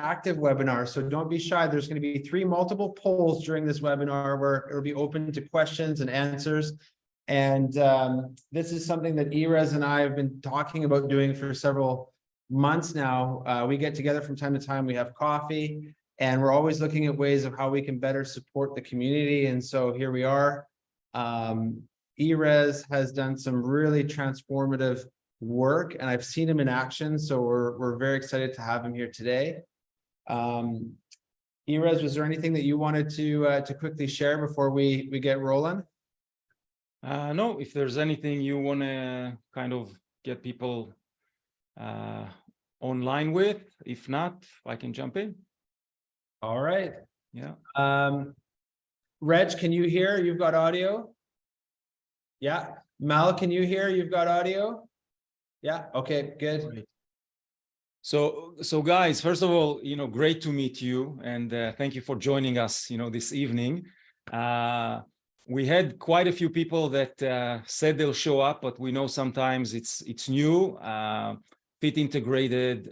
interactive webinar, so don't be shy. There's going to be 3 multiple polls during this webinar where it'll be open to questions and answers. And this is something that Erez and I have been talking about doing for several months now. We get together from time to time, we have coffee, and we're always looking at ways of how we can better support the community. And so here we are. Erez has done some really transformative work, and I've seen him in action, so we're very excited to have him here today. Erez, was there anything that you wanted to quickly share before we get rolling? No, if there's anything you want to kind of get people online with, if not, I can jump in. All right. Yeah. Reg, can you hear? You've got audio? Yeah. Mal, can you hear? You've got audio? Yeah. Okay, good. Great. So guys, first of all, great to meet you, and thank you for joining us, this evening. We had quite a few people that said they'll show up, but we know sometimes it's new, fit integrated.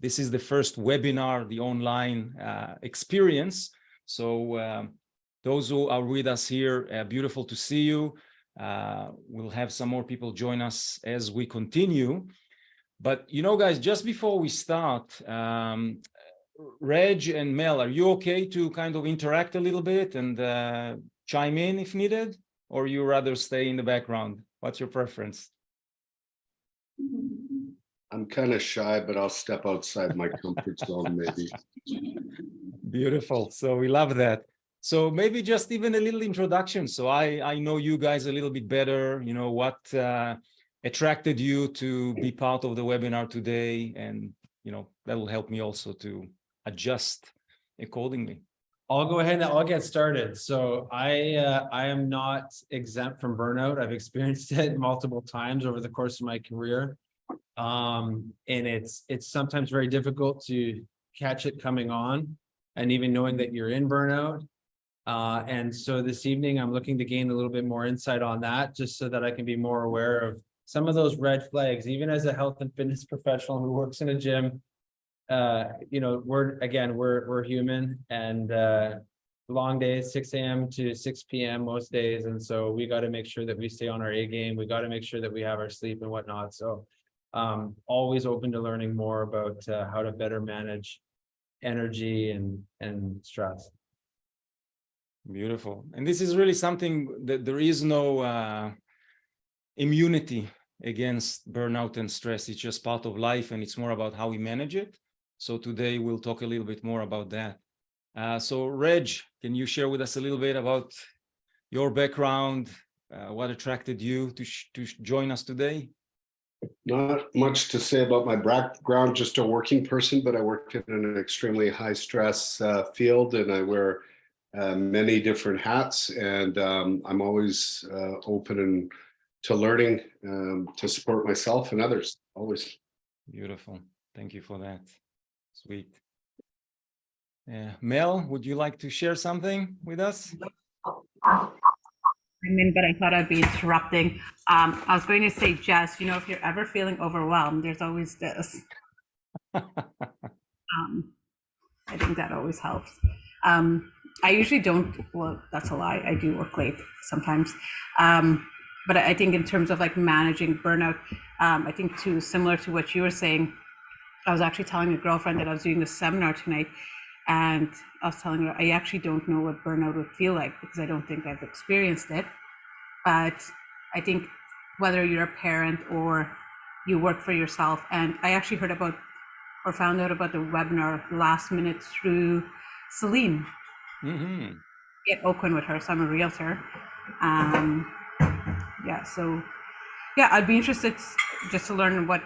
This is the first webinar, the online experience. So those who are with us here, beautiful to see you. We'll have some more people join us as we continue. But, guys, just before we start, Reg and Mel, are you okay to kind of interact a little bit and chime in if needed? Or you rather stay in the background? What's your preference? I'm kind of shy, but I'll step outside my comfort zone, maybe. Beautiful. So we love that. So maybe just even a little introduction. So I know you guys a little bit better, what attracted you to be part of the webinar today. And, that will help me also to adjust accordingly. I'll go ahead and I'll get started. So I am not exempt from burnout. I've experienced it multiple times over the course of my career. And it's sometimes very difficult to catch it coming on, and even knowing that you're in burnout. And so this evening, I'm looking to gain a little bit more insight on that, just so that I can be more aware of some of those red flags. Even as a health and fitness professional who works in a gym, we're human, and long days, 6 a.m. to 6 p.m. most days. And so we got to make sure that we stay on our A game. We got to make sure that we have our sleep and whatnot. So always open to learning more about how to better manage energy and stress. Beautiful. And this is really something that there is no immunity against burnout and stress. It's just part of life, and it's more about how we manage it. So today we'll talk a little bit more about that. So Reg, can you share with us a little bit about your background, what attracted you to join us today? Not much to say about my background, just a working person, but I worked in an extremely high stress field, and I wear many different hats, and I'm always open to learning to support myself and others, always. Beautiful. Thank you for that. Sweet. Mel, would you like to share something with us? But I thought I'd be interrupting. I was going to say, Jess, if you're ever feeling overwhelmed, there's always this. I think that always helps. I usually don't, well, that's a lie. I do work late sometimes. But I think in terms of like managing burnout, I think too, similar to what you were saying, I was actually telling a girlfriend that I was doing a seminar tonight, and I was telling her, I actually don't know what burnout would feel like, because I don't think I've experienced it. But I think whether you're a parent or you work for yourself, and I actually heard about or found out about the webinar last minute through Celine. Mm-hmm. At Oakland with her, so I'm a realtor. I'd be interested just to learn what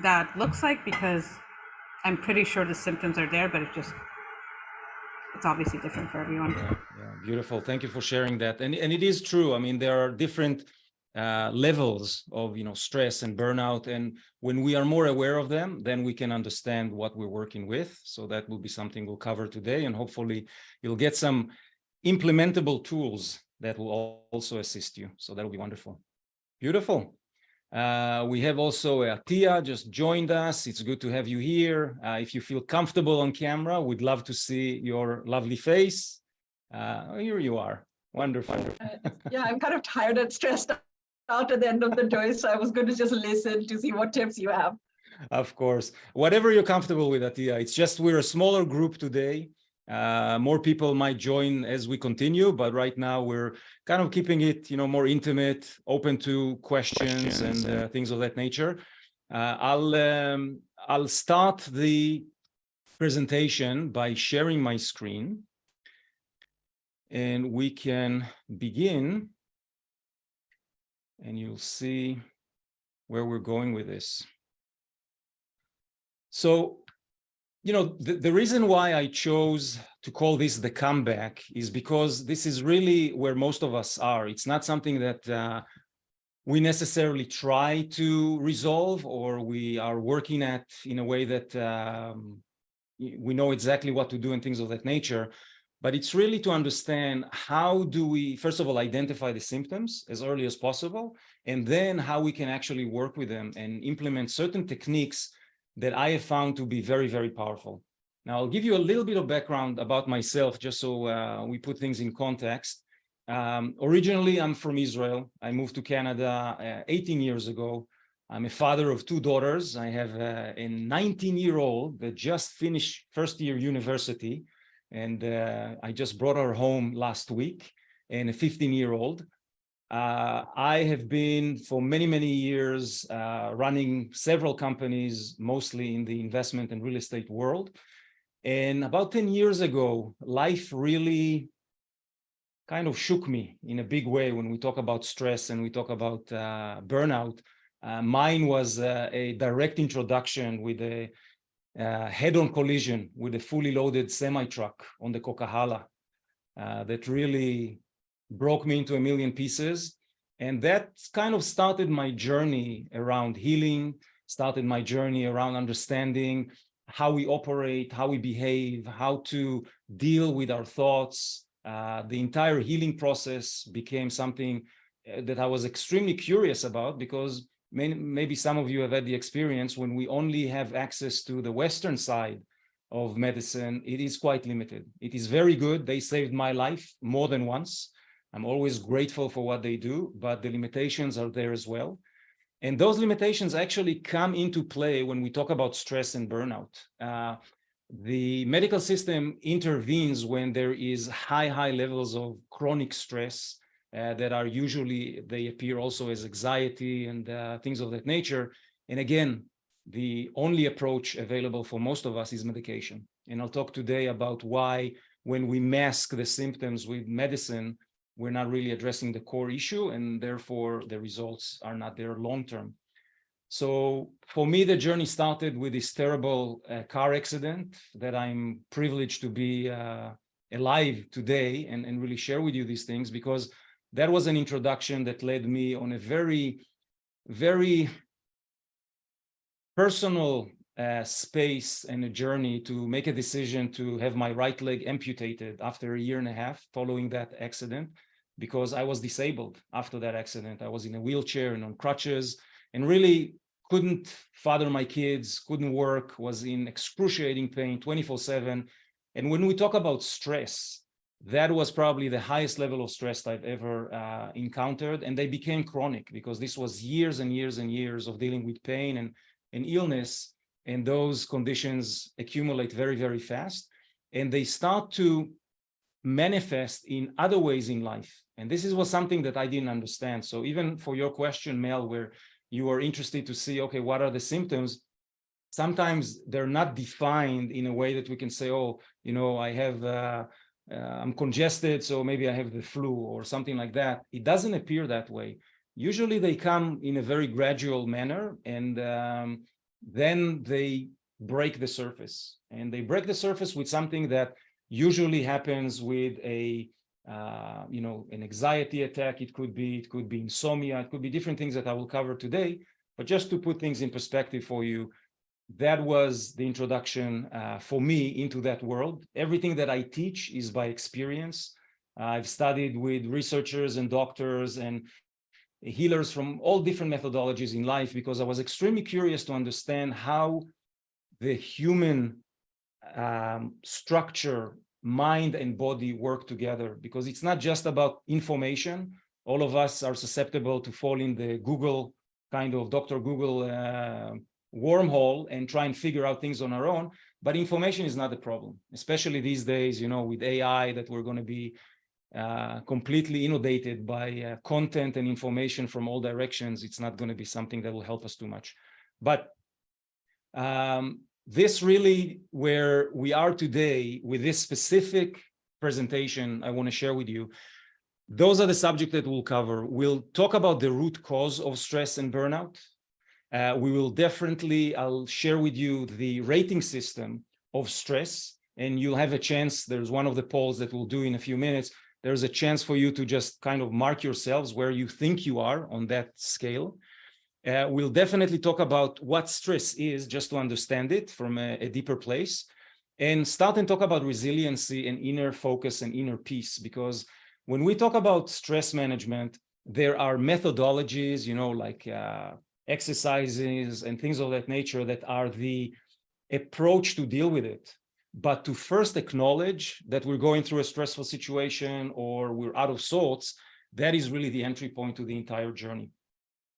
that looks like, because I'm pretty sure the symptoms are there, but it's obviously different for everyone. Yeah, beautiful. Thank you for sharing that. And it is true. I mean, there are different levels of stress and burnout, and when we are more aware of them, then we can understand what we're working with. So that will be something we'll cover today, and hopefully you'll get some implementable tools that will also assist you. So that'll be wonderful. Beautiful. We have also Tia just joined us. It's good to have you here. If you feel comfortable on camera, we'd love to see your lovely face. Here you are. Wonderful. Yeah, I'm kind of tired and stressed out at the end of the day, so I was going to just listen to see what tips you have. Of course, whatever you're comfortable with, Atia. It's just we're a smaller group today. More people might join as we continue, but right now we're kind of keeping it, more intimate, open to questions and things of that nature. I'll start the presentation by sharing my screen, and we can begin. And you'll see where we're going with this. So, the reason why I chose to call this the comeback is because this is really where most of us are. It's not something that we necessarily try to resolve, or we are working at in a way that we know exactly what to do and things of that nature. But it's really to understand how do we, first of all, identify the symptoms as early as possible, and then how we can actually work with them and implement certain techniques that I have found to be very, very powerful. Now, I'll give you a little bit of background about myself, just so we put things in context. Originally, I'm from Israel. I moved to Canada 18 years ago. I'm a father of two daughters. I have a 19-year-old that just finished first year university, and I just brought her home last week, and a 15-year-old. I have been for many, many years running several companies, mostly in the investment and real estate world. And about 10 years ago, life really kind of shook me in a big way when we talk about stress and we talk about burnout. Mine was a direct introduction with a head-on collision with a fully loaded semi-truck on the Coquihalla that really broke me into a million pieces. And that kind of started my journey around healing, started my journey around understanding how we operate, how we behave, how to deal with our thoughts. The entire healing process became something that I was extremely curious about, because maybe some of you have had the experience when we only have access to the Western side of medicine, it is quite limited. It is very good. They saved my life more than once. I'm always grateful for what they do, but the limitations are there as well. And those limitations actually come into play when we talk about stress and burnout. The medical system intervenes when there is high levels of chronic stress that are usually, they appear also as anxiety and things of that nature. And again, the only approach available for most of us is medication. And I'll talk today about why, when we mask the symptoms with medicine, we're not really addressing the core issue, and therefore the results are not there long-term. So for me, the journey started with this terrible car accident that I'm privileged to be alive today and really share with you these things, because that was an introduction that led me on a very, very personal space and a journey to make a decision to have my right leg amputated after a year and a half following that accident, because I was disabled after that accident. I was in a wheelchair and on crutches and really couldn't father my kids, couldn't work, was in excruciating pain 24/7. And when we talk about stress, that was probably the highest level of stress I've ever encountered. And they became chronic because this was years and years and years of dealing with pain and illness. And those conditions accumulate very, very fast. And they start to manifest in other ways in life. And this was something that I didn't understand. So even for your question, Mel, where you are interested to see, okay, what are the symptoms? Sometimes they're not defined in a way that we can say, oh, I have, I'm congested, so maybe I have the flu or something like that. It doesn't appear that way. Usually they come in a very gradual manner, and then they break the surface. And they break the surface with something that usually happens with an anxiety attack. It could be insomnia. It could be different things that I will cover today. But just to put things in perspective for you, that was the introduction for me into that world. Everything that I teach is by experience. I've studied with researchers and doctors and healers from all different methodologies in life, because I was extremely curious to understand how the human structure, mind and body work together, because it's not just about information. All of us are susceptible to fall in the Google kind of Dr. Google wormhole and try and figure out things on our own. But information is not the problem, especially these days, you know, with AI, that we're going to be completely inundated by content and information from all directions. It's not going to be something that will help us too much. But this really, where we are today with this specific presentation I want to share with you, those are the subjects that we'll cover. We'll talk about the root cause of stress and burnout. We will definitely, I'll share with you the rating system of stress, and you'll have a chance. There's one of the polls that we'll do in a few minutes. There's a chance for you to just kind of mark yourselves where you think you are on that scale. We'll definitely talk about what stress is, just to understand it from a deeper place, and start and talk about resiliency and inner focus and inner peace. Because when we talk about stress management, there are methodologies, you know, like exercises and things of that nature that are the approach to deal with it. But to first acknowledge that we're going through a stressful situation or we're out of sorts, that is really the entry point to the entire journey.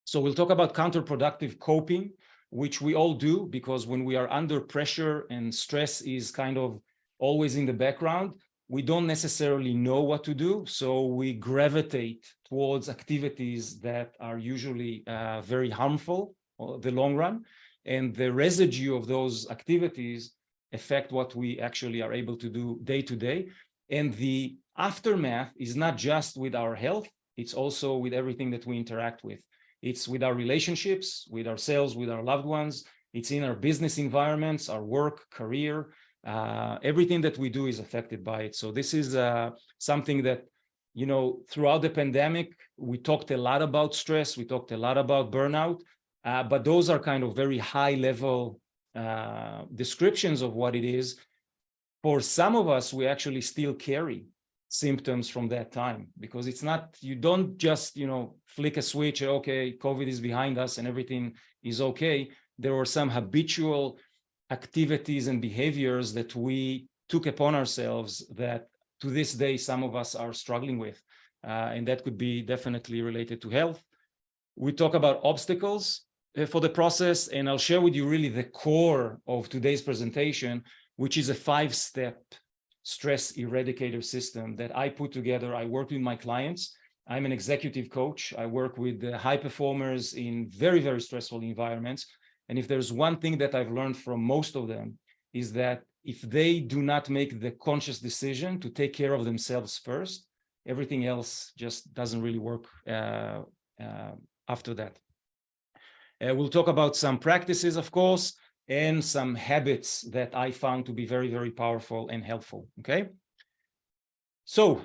So we'll talk about counterproductive coping, which we all do, because when we are under pressure and stress is kind of always in the background, we don't necessarily know what to do. So we gravitate towards activities that are usually very harmful in the long run. And the residue of those activities affect what we actually are able to do day to day. And the aftermath is not just with our health, it's also with everything that we interact with. It's with our relationships, with ourselves, with our loved ones. It's in our business environments, our work, career. Everything that we do is affected by it. So this is something that, you know, throughout the pandemic, we talked a lot about stress. We talked a lot about burnout, but those are kind of very high level descriptions of what it is. For some of us, we actually still carry symptoms from that time, because it's not, you don't just, you know, flick a switch, okay, COVID is behind us and everything is okay. There were some habitual activities and behaviors that we took upon ourselves that to this day, some of us are struggling with. And that could be definitely related to health. We talk about obstacles for the process, and I'll share with you really the core of today's presentation, which is a 5-step stress eradicator system that I put together. I work with my clients. I'm an executive coach. I work with high performers in very, very stressful environments. And if there's one thing that I've learned from most of them, is that if they do not make the conscious decision to take care of themselves first, everything else just doesn't really work after that. We'll talk about some practices, of course, and some habits that I found to be very, very powerful and helpful, okay? So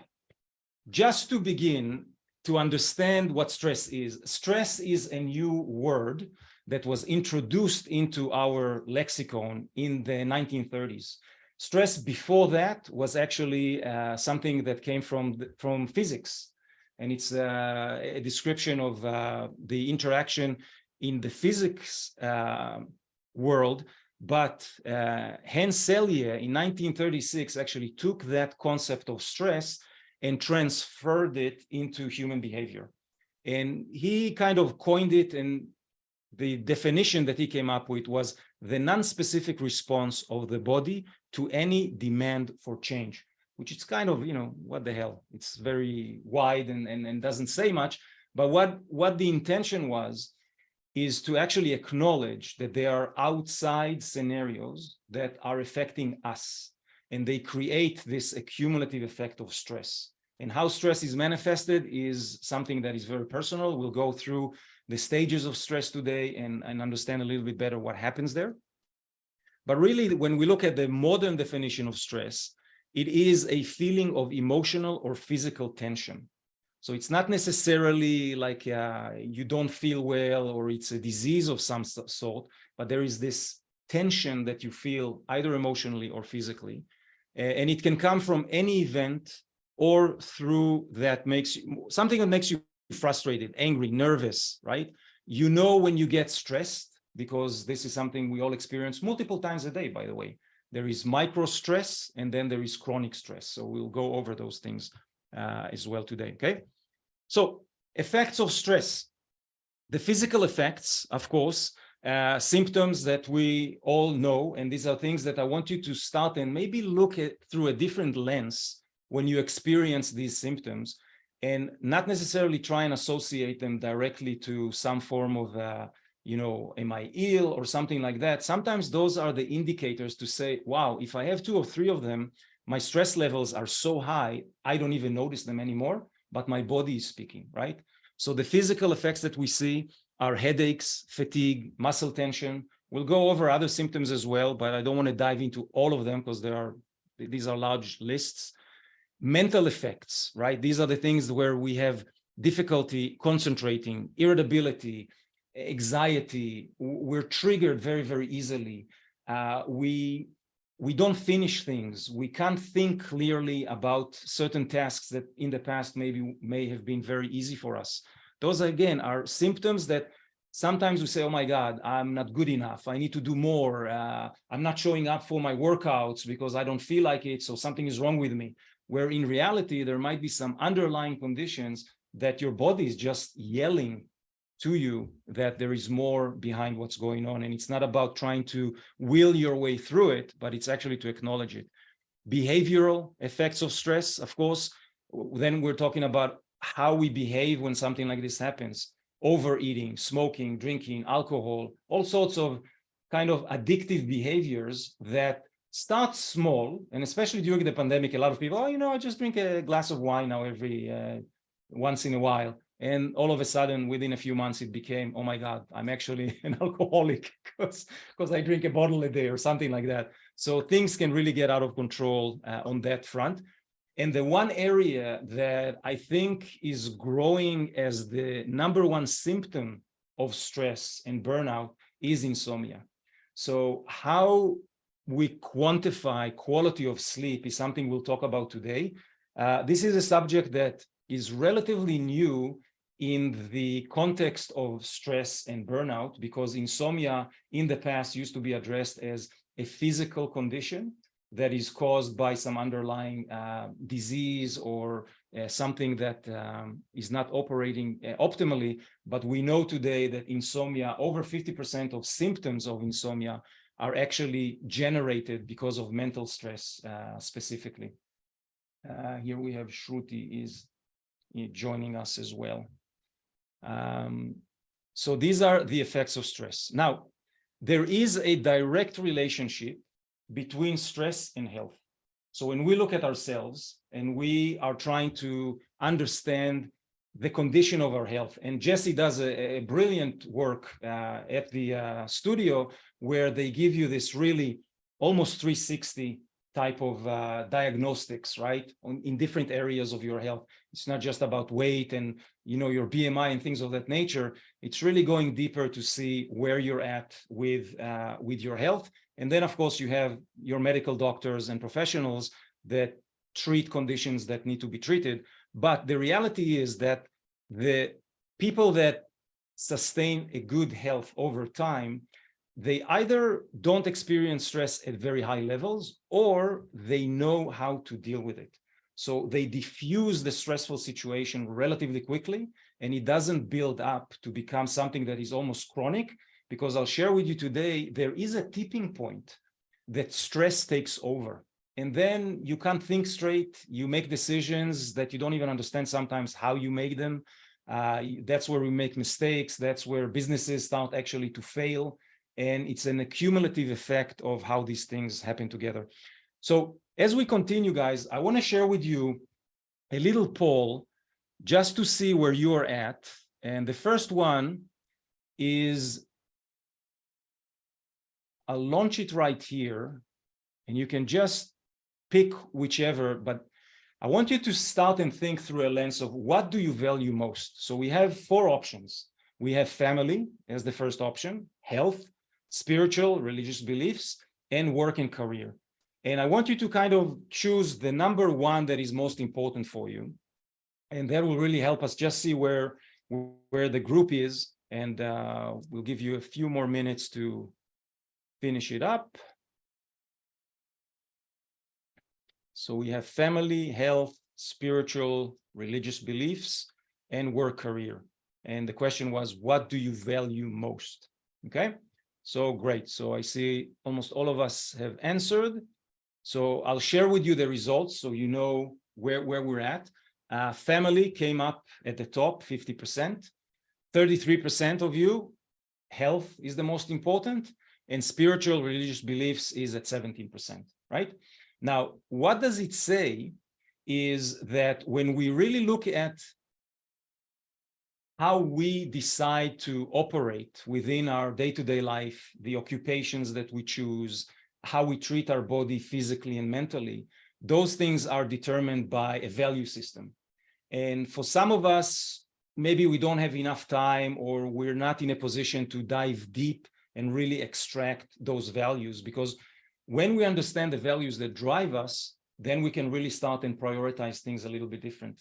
just to begin to understand what stress is a new word that was introduced into our lexicon in the 1930s. Stress before that was actually something that came from physics. And it's a description of the interaction in the physics world. But Hans Selye in 1936 actually took that concept of stress and transferred it into human behavior. And he kind of coined it, and the definition that he came up with was the non-specific response of the body to any demand for change, which is kind of, you know, what the hell? It's very wide and doesn't say much. But what the intention was is to actually acknowledge that there are outside scenarios that are affecting us, and they create this accumulative effect of stress. And how stress is manifested is something that is very personal. We'll go through the stages of stress today and understand a little bit better what happens there. But really, when we look at the modern definition of stress, it is a feeling of emotional or physical tension. So it's not necessarily like you don't feel well or it's a disease of some sort, but there is this tension that you feel either emotionally or physically. And it can come from any event or through that makes you, something that makes you frustrated, angry, nervous, right? You know when you get stressed, because this is something we all experience multiple times a day, by the way. There is micro stress and then there is chronic stress. So we'll go over those things as well today, okay? So effects of stress. The physical effects, of course, symptoms that we all know, and these are things that I want you to start and maybe look at through a different lens when you experience these symptoms, and not necessarily try and associate them directly to some form of, am I ill or something like that. Sometimes those are the indicators to say, wow, if I have 2 or 3 of them, my stress levels are so high, I don't even notice them anymore, but my body is speaking, right? So the physical effects that we see are headaches, fatigue, muscle tension. We'll go over other symptoms as well, but I don't want to dive into all of them because these are large lists. Mental effects, right? These are the things where we have difficulty concentrating, irritability, anxiety. We're triggered very, very easily. We don't finish things. We can't think clearly about certain tasks that in the past may have been very easy for us. Those, again, are symptoms that sometimes we say, oh my God, I'm not good enough. I need to do more. I'm not showing up for my workouts because I don't feel like it, so something is wrong with me. Where in reality, there might be some underlying conditions that your body is just yelling to you that there is more behind what's going on. And it's not about trying to will your way through it, but it's actually to acknowledge it. Behavioral effects of stress, of course, then we're talking about how we behave when something like this happens. Overeating, smoking, drinking, alcohol, all sorts of kind of addictive behaviors that start small. And especially during the pandemic, a lot of people, I just drink a glass of wine now every once in a while. And all of a sudden, within a few months, it became, oh my God, I'm actually an alcoholic because I drink a bottle a day or something like that. So things can really get out of control on that front. And the one area that I think is growing as the #1 symptom of stress and burnout is insomnia. So how we quantify quality of sleep is something we'll talk about today. This is a subject that is relatively new in the context of stress and burnout, because insomnia in the past used to be addressed as a physical condition that is caused by some underlying disease or something that is not operating optimally. But we know today that insomnia, over 50% of symptoms of insomnia are actually generated because of mental stress specifically. Here we have Shruti is joining us as well. So these are the effects of stress. Now, there is a direct relationship between stress and health. So when we look at ourselves and we are trying to understand the condition of our health, and Jesse does a brilliant work at the studio where they give you this really almost 360 type of diagnostics, right, in different areas of your health. It's not just about weight and your BMI and things of that nature. It's really going deeper to see where you're at with your health. And then, of course, you have your medical doctors and professionals that treat conditions that need to be treated. But the reality is that the people that sustain a good health over time, they either don't experience stress at very high levels or they know how to deal with it. So they diffuse the stressful situation relatively quickly, and it doesn't build up to become something that is almost chronic. Because I'll share with you today, there is a tipping point that stress takes over. And then you can't think straight. You make decisions that you don't even understand sometimes how you make them. That's where we make mistakes. That's where businesses start actually to fail. And it's an accumulative effect of how these things happen together. So as we continue, guys, I want to share with you a little poll just to see where you are at. And the first one is, I'll launch it right here, and you can just pick whichever, but I want you to start and think through a lens of what do you value most? So we have 4 options. We have family as the first option, health, spiritual, religious beliefs, and work and career. And I want you to kind of choose the #1 that is most important for you. And that will really help us just see where where the group is, and we'll give you a few more minutes to finish it up. So we have family, health, spiritual, religious beliefs, and work career. And the question was, what do you value most? Okay, so great. So I see almost all of us have answered. So I'll share with you the results so you know where we're at. Family came up at the top, 50%. 33% of you, health is the most important, and spiritual religious beliefs is at 17%, right? Now, what does it say is that when we really look at how we decide to operate within our day-to-day life, the occupations that we choose, how we treat our body physically and mentally, those things are determined by a value system. And for some of us, maybe we don't have enough time, or we're not in a position to dive deep and really extract those values, because when we understand the values that drive us, then we can really start and prioritize things a little bit different.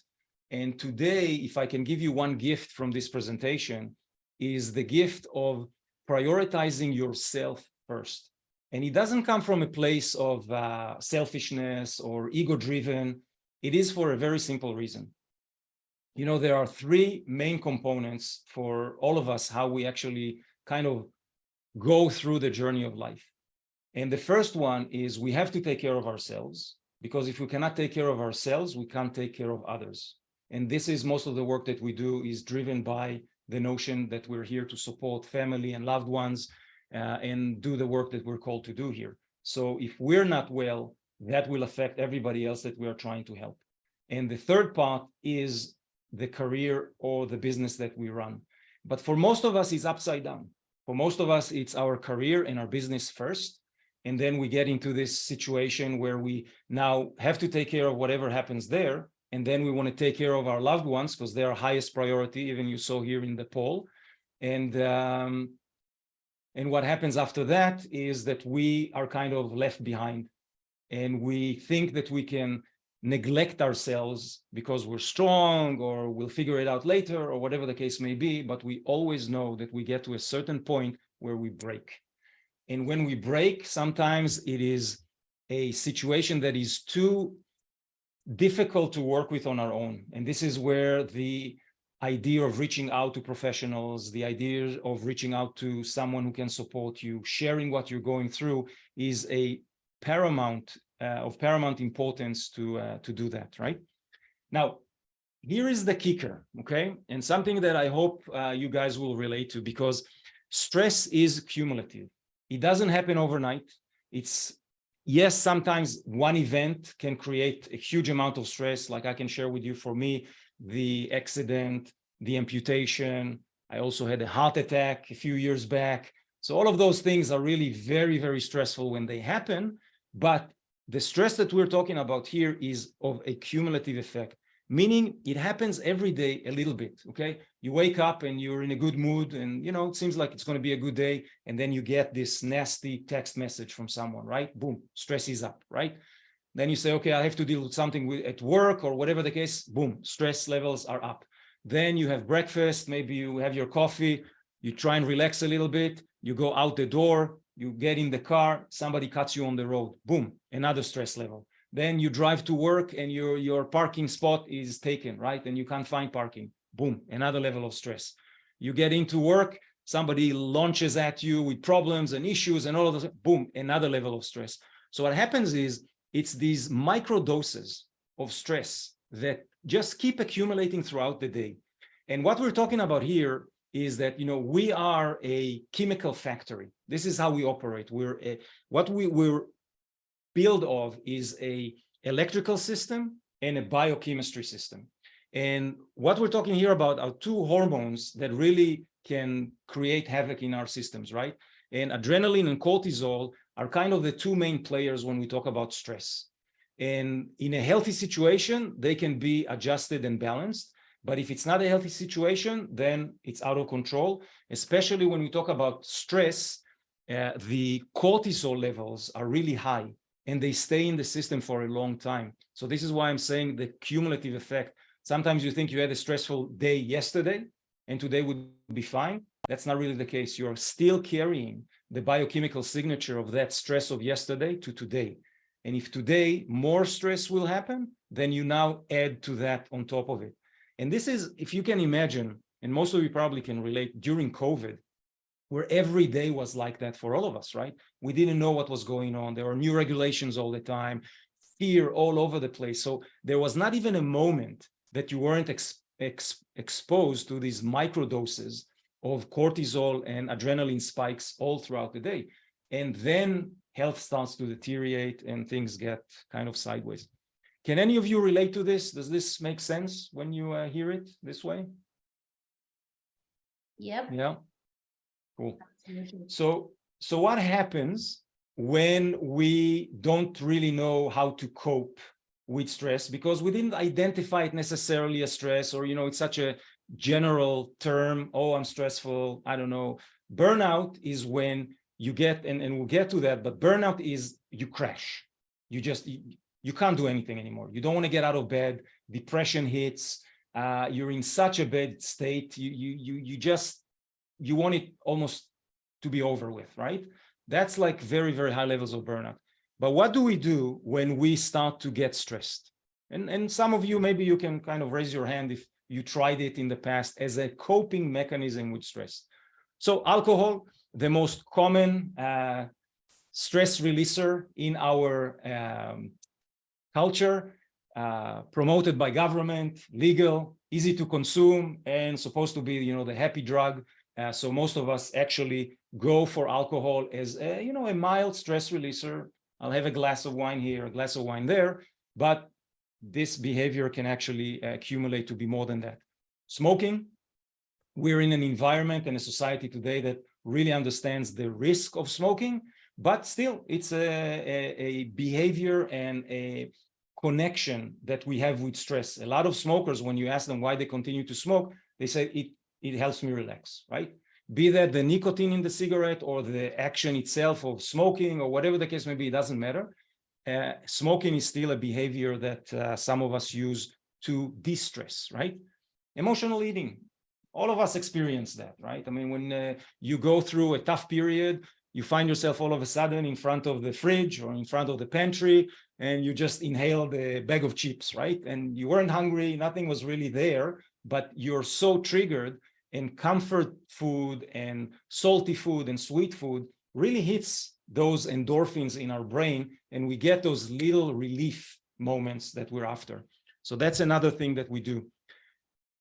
And today, if I can give you one gift from this presentation, is the gift of prioritizing yourself first. And it doesn't come from a place of selfishness or ego-driven. It is for a very simple reason. You know, there are three main components for all of us, how we actually kind of go through the journey of life. And the first one is we have to take care of ourselves, because if we cannot take care of ourselves, we can't take care of others. And this is most of the work that we do is driven by the notion that we're here to support family and loved ones and do the work that we're called to do here. So if we're not well, that will affect everybody else that we are trying to help. And the third part is the career or the business that we run. But for most of us, it's upside down. For most of us, it's our career and our business first. And then we get into this situation where we now have to take care of whatever happens there. And then we want to take care of our loved ones because they're our highest priority, even you saw here in the poll. And what happens after that is that we are kind of left behind. And we think that we can neglect ourselves because we're strong, or we'll figure it out later, or whatever the case may be. But we always know that we get to a certain point where we break. And when we break, sometimes it is a situation that is too difficult to work with on our own. And this is where the idea of reaching out to professionals, the idea of reaching out to someone who can support you, sharing what you're going through is a paramount importance to do that, right? Now, here is the kicker, okay? And something that I hope you guys will relate to, because stress is cumulative. It doesn't happen overnight. Yes, sometimes one event can create a huge amount of stress, like I can share with you. For me, the accident, the amputation, I also had a heart attack a few years back. So all of those things are really very, very stressful when they happen. But the stress that we're talking about here is of a cumulative effect, meaning it happens every day a little bit, okay? You wake up and you're in a good mood and, you know, it seems like it's going to be a good day. And then you get this nasty text message from someone, right? Boom, stress is up, right? Then you say, okay, I have to deal with something at work or whatever the case, boom, stress levels are up. Then you have breakfast, maybe you have your coffee, you try and relax a little bit, you go out the door, you get in the car, somebody cuts you on the road, boom, another stress level. Then you drive to work and your parking spot is taken, right? And you can't find parking, boom, another level of stress. You get into work, somebody launches at you with problems and issues and all of those, boom, another level of stress. So what happens is it's these micro doses of stress that just keep accumulating throughout the day. And what we're talking about here is that, you know, we are a chemical factory. This is how we operate. What we're built of is a electrical system and a biochemistry system. And what we're talking here about are two hormones that really can create havoc in our systems, right? And adrenaline and cortisol are kind of the two main players when we talk about stress. And in a healthy situation, they can be adjusted and balanced. But if it's not a healthy situation, then it's out of control, especially when we talk about stress. The cortisol levels are really high and they stay in the system for a long time. So this is why I'm saying the cumulative effect. Sometimes you think you had a stressful day yesterday, and today would be fine. That's not really the case. You're still carrying the biochemical signature of that stress of yesterday to today. And if today more stress will happen, then you now add to that on top of it. And this is, if you can imagine, and most of you probably can relate, during COVID, where every day was like that for all of us, right? We didn't know what was going on. There were new regulations all the time, fear all over the place. So there was not even a moment that you weren't exposed to these microdoses of cortisol and adrenaline spikes all throughout the day. And then health starts to deteriorate and things get kind of sideways. Can any of you relate to this? Does this make sense when you hear it this way? Yep. Yeah. Cool. Absolutely. So what happens when we don't really know how to cope with stress because we didn't identify it necessarily as stress, or, it's such a general term. Oh, I'm stressful. I don't know. Burnout is when you get, and we'll get to that, but burnout is you crash. You can't do anything anymore. You don't want to get out of bed. Depression hits. You're in such a bad state. You want it almost to be over with, right? That's like very, very high levels of burnout. But what do we do when we start to get stressed? And some of you, maybe you can kind of raise your hand if you tried it in the past as a coping mechanism with stress. So alcohol, the most common stress releaser in our culture, promoted by government, legal, easy to consume, and supposed to be, the happy drug. So most of us actually go for alcohol as a mild stress releaser. I'll have a glass of wine here, a glass of wine there, but this behavior can actually accumulate to be more than that. Smoking, we're in an environment and a society today that really understands the risk of smoking, but still it's a behavior and a connection that we have with stress. A lot of smokers, when you ask them why they continue to smoke, they say it helps me relax, right? Be that the nicotine in the cigarette or the action itself of smoking or whatever the case may be, it doesn't matter. Smoking is still a behavior that some of us use to de-stress, right? Emotional eating, all of us experience that, right? I mean, when you go through a tough period, you find yourself all of a sudden in front of the fridge or in front of the pantry, and you just inhale the bag of chips, right? And you weren't hungry, nothing was really there, but you're so triggered, and comfort food and salty food and sweet food really hits those endorphins in our brain, and we get those little relief moments that we're after. So that's another thing that we do.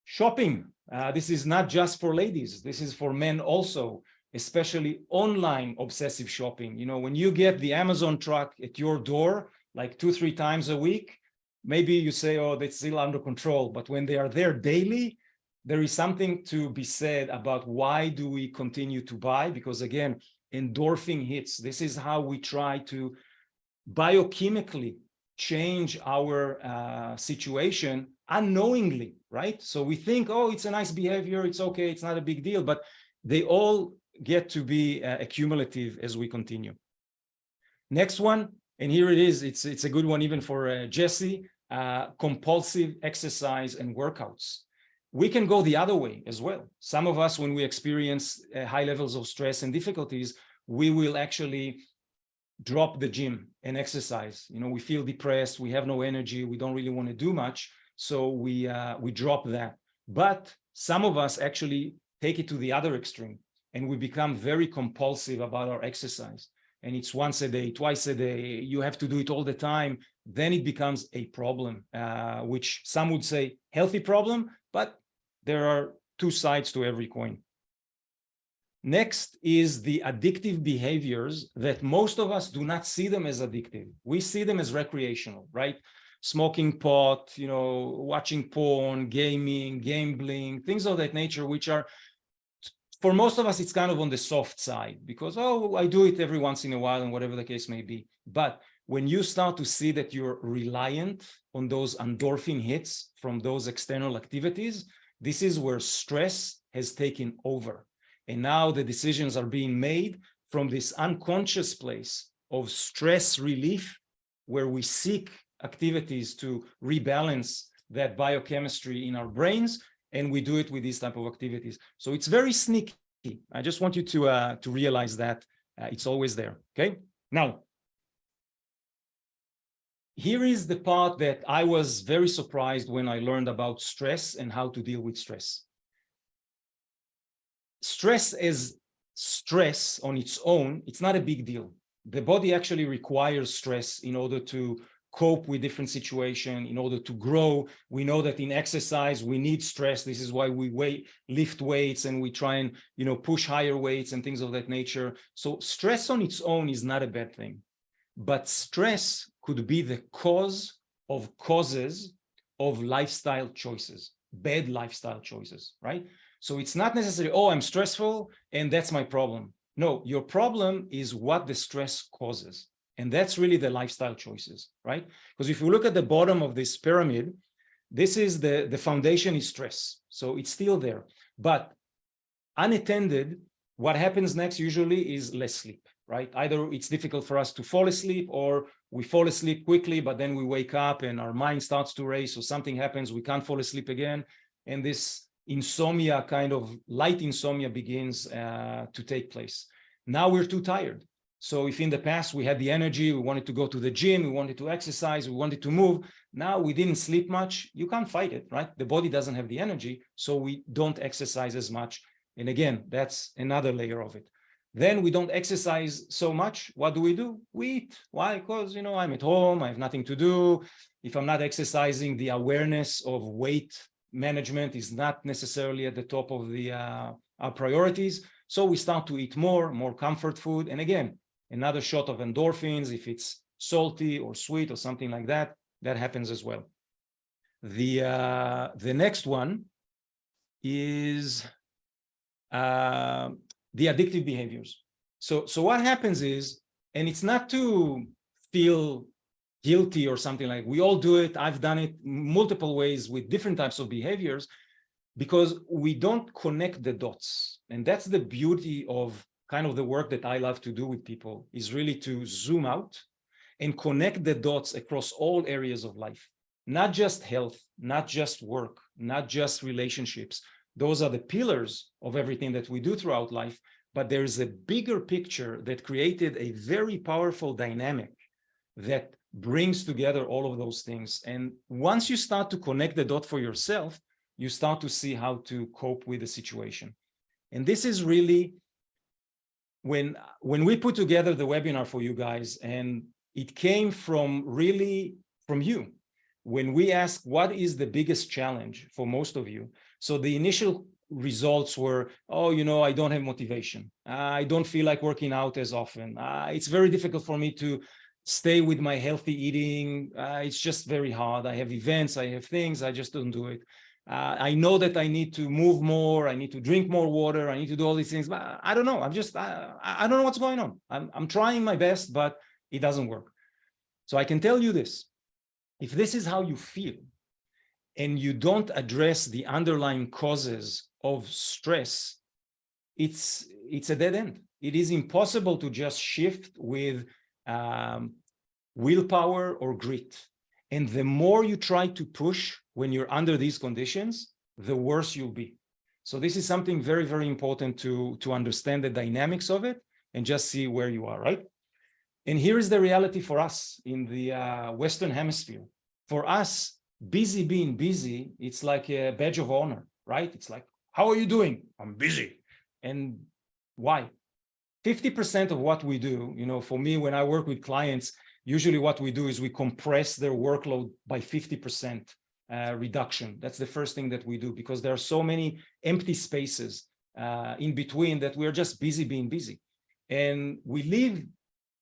Shopping, this is not just for ladies, this is for men also, especially online obsessive shopping. When you get the Amazon truck at your door, like 2-3 times a week, maybe you say, oh, that's still under control. But when they are there daily, there is something to be said about why do we continue to buy? Because again, endorphin hits. This is how we try to biochemically change our situation unknowingly, right? So we think, oh, it's a nice behavior, it's okay, it's not a big deal, but they all get to be accumulative as we continue. Next one, and here it is, it's a good one even for Jesse, compulsive exercise and workouts. We can go the other way as well. Some of us, when we experience high levels of stress and difficulties, we will actually drop the gym and exercise. We feel depressed, we have no energy, we don't really want to do much, so we drop that. But some of us actually take it to the other extreme, and we become very compulsive about our exercise. And it's once a day, twice a day, you have to do it all the time. Then it becomes a problem, which some would say healthy problem, but there are two sides to every coin. Next is the addictive behaviors that most of us do not see them as addictive. We see them as recreational, right? Smoking pot, watching porn, gaming, gambling, things of that nature, which are, for most of us, it's kind of on the soft side because, oh, I do it every once in a while and whatever the case may be. But when you start to see that you're reliant on those endorphin hits from those external activities, this is where stress has taken over. And now the decisions are being made from this unconscious place of stress relief, where we seek activities to rebalance that biochemistry in our brains. and we do it with these type of activities. So it's very sneaky. I just want you to realize that it's always there. Okay. Now, here is the part that I was very surprised when I learned about stress and how to deal with stress. Stress is stress on its own. It's not a big deal. The body actually requires stress in order to cope with different situations, in order to grow. We know that in exercise, we need stress. This is why we lift weights and we try and, push higher weights and things of that nature. So stress on its own is not a bad thing. But stress could be the causes of lifestyle choices, bad lifestyle choices, right? So it's not necessarily, oh, I'm stressful and that's my problem. No, your problem is what the stress causes. And that's really the lifestyle choices, right? Because if you look at the bottom of this pyramid, this is the foundation is stress. So it's still there. But unattended, what happens next usually is less sleep, right? Either it's difficult for us to fall asleep or we fall asleep quickly, but then we wake up and our mind starts to race or something happens, we can't fall asleep again. And this insomnia, kind of light insomnia, begins to take place. Now we're too tired. So if in the past we had the energy, we wanted to go to the gym, we wanted to exercise, we wanted to move, now we didn't sleep much, you can't fight it, right? The body doesn't have the energy, so we don't exercise as much. And again, that's another layer of it. Then we don't exercise so much. What do? We eat. Why? Because, I'm at home, I have nothing to do. If I'm not exercising, the awareness of weight management is not necessarily at the top of our priorities. So we start to eat more comfort food. And again, another shot of endorphins, if it's salty or sweet or something like that, that happens as well. The next one is the addictive behaviors. So what happens is, and it's not to feel guilty or something like, we all do it. I've done it multiple ways with different types of behaviors, because we don't connect the dots. And that's the beauty of kind of the work that I love to do with people, is really to zoom out and connect the dots across all areas of life, not just health, not just work, not just relationships. Those are the pillars of everything that we do throughout life, but there's a bigger picture that created a very powerful dynamic that brings together all of those things. And once you start to connect the dot for yourself, you start to see how to cope with the situation. And this is really when we put together the webinar for you guys, and it came from you, when we asked what is the biggest challenge for most of you. So the initial results were, oh, I don't have motivation. I don't feel like working out as often. It's very difficult for me to stay with my healthy eating. It's just very hard. I have events, I have things, I just don't do it. I know that I need to move more, I need to drink more water, I need to do all these things, but I don't know. I don't know what's going on. I'm trying my best, but it doesn't work. So I can tell you this, if this is how you feel, and you don't address the underlying causes of stress, it's a dead end. It is impossible to just shift with willpower or grit. And the more you try to push when you're under these conditions, the worse you'll be. So this is something very, very important to understand the dynamics of it and just see where you are, right? And here is the reality for us in the Western Hemisphere. For us, being busy, it's like a badge of honor, right? It's like, how are you doing? I'm busy. And why? 50% of what we do, for me, when I work with clients, usually what we do is we compress their workload by 50% reduction. That's the first thing that we do, because there are so many empty spaces in between that we're just being busy. And we live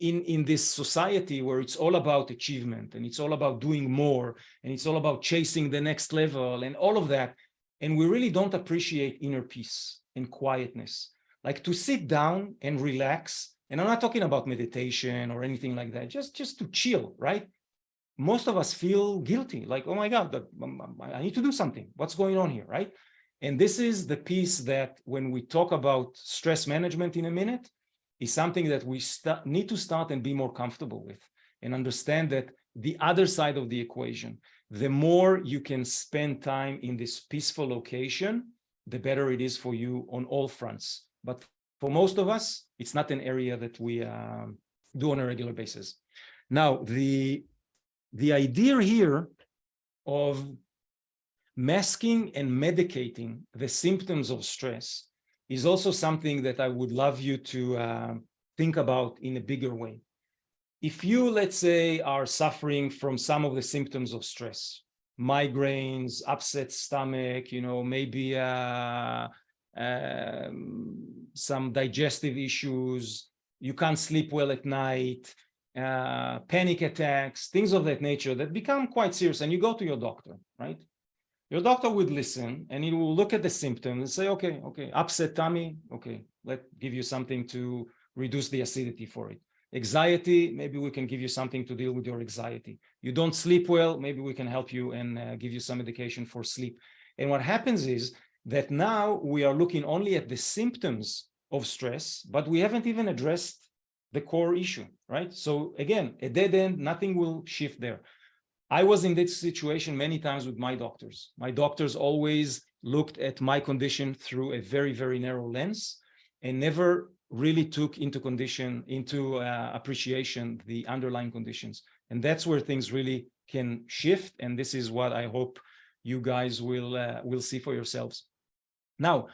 in this society where it's all about achievement, and it's all about doing more, and it's all about chasing the next level and all of that. And we really don't appreciate inner peace and quietness, like to sit down and relax. And I'm not talking about meditation or anything like that, just to chill, right? Most of us feel guilty, like, oh my God, I need to do something. What's going on here, right? And this is the piece that when we talk about stress management in a minute, is something that we need to start and be more comfortable with, and understand that the other side of the equation. The more you can spend time in this peaceful location, the better it is for you on all fronts. But for most of us, it's not an area that we do on a regular basis. Now, the idea here of masking and medicating the symptoms of stress is also something that I would love you to think about in a bigger way. If you, let's say, are suffering from some of the symptoms of stress, migraines, upset stomach, maybe some digestive issues, you can't sleep well at night, panic attacks, things of that nature that become quite serious, and you go to your doctor, right? Your doctor would listen and he will look at the symptoms and say, okay, upset tummy, okay, let's give you something to reduce the acidity for it. Anxiety, maybe we can give you something to deal with your anxiety. You don't sleep well, maybe we can help you and give you some medication for sleep. And what happens is that now we are looking only at the symptoms of stress, but we haven't even addressed the core issue, right? So again, a dead end, nothing will shift there. I was in this situation many times with my doctors. My doctors always looked at my condition through a very, very narrow lens and never really took into appreciation the underlying conditions. And that's where things really can shift. And this is what I hope you guys will see for yourselves. Now,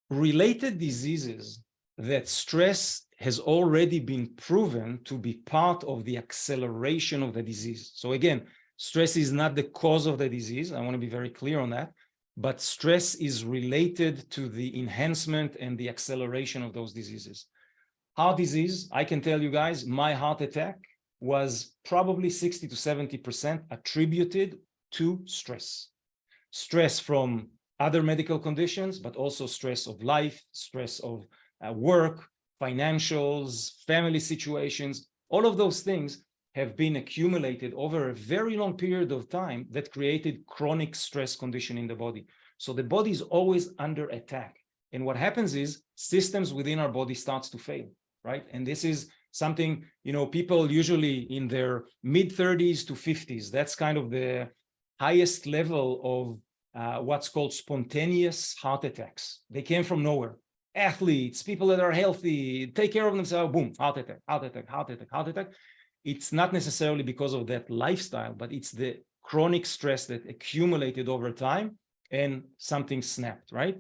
related diseases that stress has already been proven to be part of the acceleration of the disease. So again, stress is not the cause of the disease. I want to be very clear on that. But stress is related to the enhancement and the acceleration of those diseases. Heart disease, I can tell you guys, my heart attack was probably 60 to 70% attributed to stress. Stress from other medical conditions, but also stress of life, stress of work, financials, family situations. All of those things have been accumulated over a very long period of time that created chronic stress condition in the body. So the body is always under attack. And what happens is systems within our body starts to fail, right? And this is something, people usually in their mid-30s to 50s, that's kind of the highest level of what's called spontaneous heart attacks. They came from nowhere. Athletes, people that are healthy, take care of themselves, boom, heart attack, heart attack, heart attack, heart attack. It's not necessarily because of that lifestyle, but it's the chronic stress that accumulated over time and something snapped, right?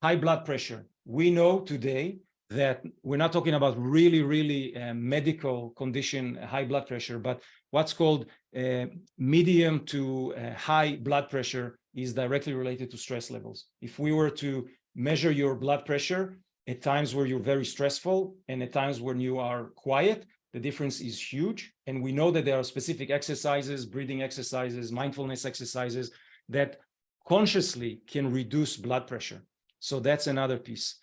High blood pressure. We know today that we're not talking about really medical condition, high blood pressure, but what's called medium to high blood pressure is directly related to stress levels. If we were to measure your blood pressure at times where you're very stressful and at times when you are quiet, the difference is huge. And we know that there are specific exercises, breathing exercises, mindfulness exercises that consciously can reduce blood pressure. So that's another piece.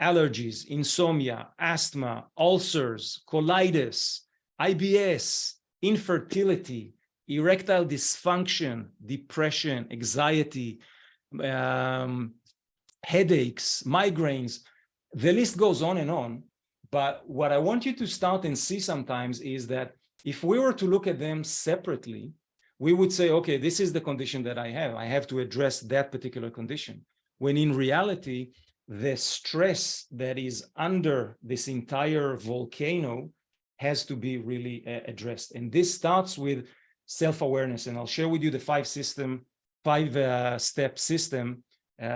Allergies, insomnia, asthma, ulcers, colitis, IBS, infertility, erectile dysfunction, depression, anxiety, headaches, migraines. The list goes on and on. But what I want you to start and see sometimes is that if we were to look at them separately, we would say, okay, this is the condition that I have. I have to address that particular condition. When in reality, the stress that is under this entire volcano has to be really addressed. And this starts with self-awareness. And I'll share with you the five-step system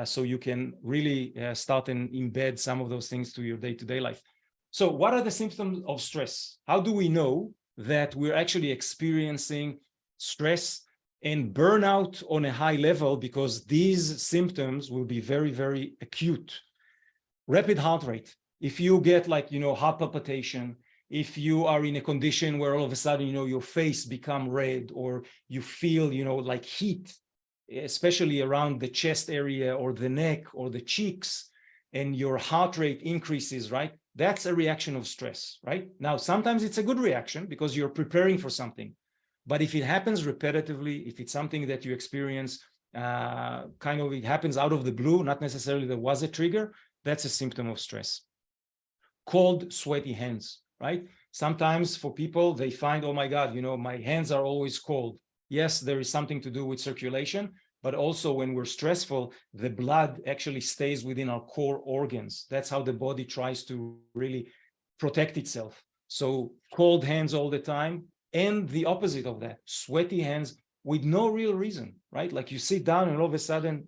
so you can really start and embed some of those things to your day-to-day life. So what are the symptoms of stress? How do we know that we're actually experiencing stress and burnout on a high level? Because these symptoms will be very acute. Rapid heart rate. If you get heart palpitation, if you are in a condition where all of a sudden, your face become red or you feel, like heat, especially around the chest area or the neck or the cheeks, and your heart rate increases, right? That's a reaction of stress, right? Now, sometimes it's a good reaction because you're preparing for something. But if it happens repetitively, if it's something that you experience, it happens out of the blue, not necessarily there was a trigger, that's a symptom of stress. Cold, sweaty hands, right? Sometimes for people, they find, oh my God, my hands are always cold. Yes, there is something to do with circulation, but also when we're stressful, the blood actually stays within our core organs. That's how the body tries to really protect itself. So cold hands all the time, and the opposite of that, sweaty hands with no real reason, right? Like you sit down and all of a sudden,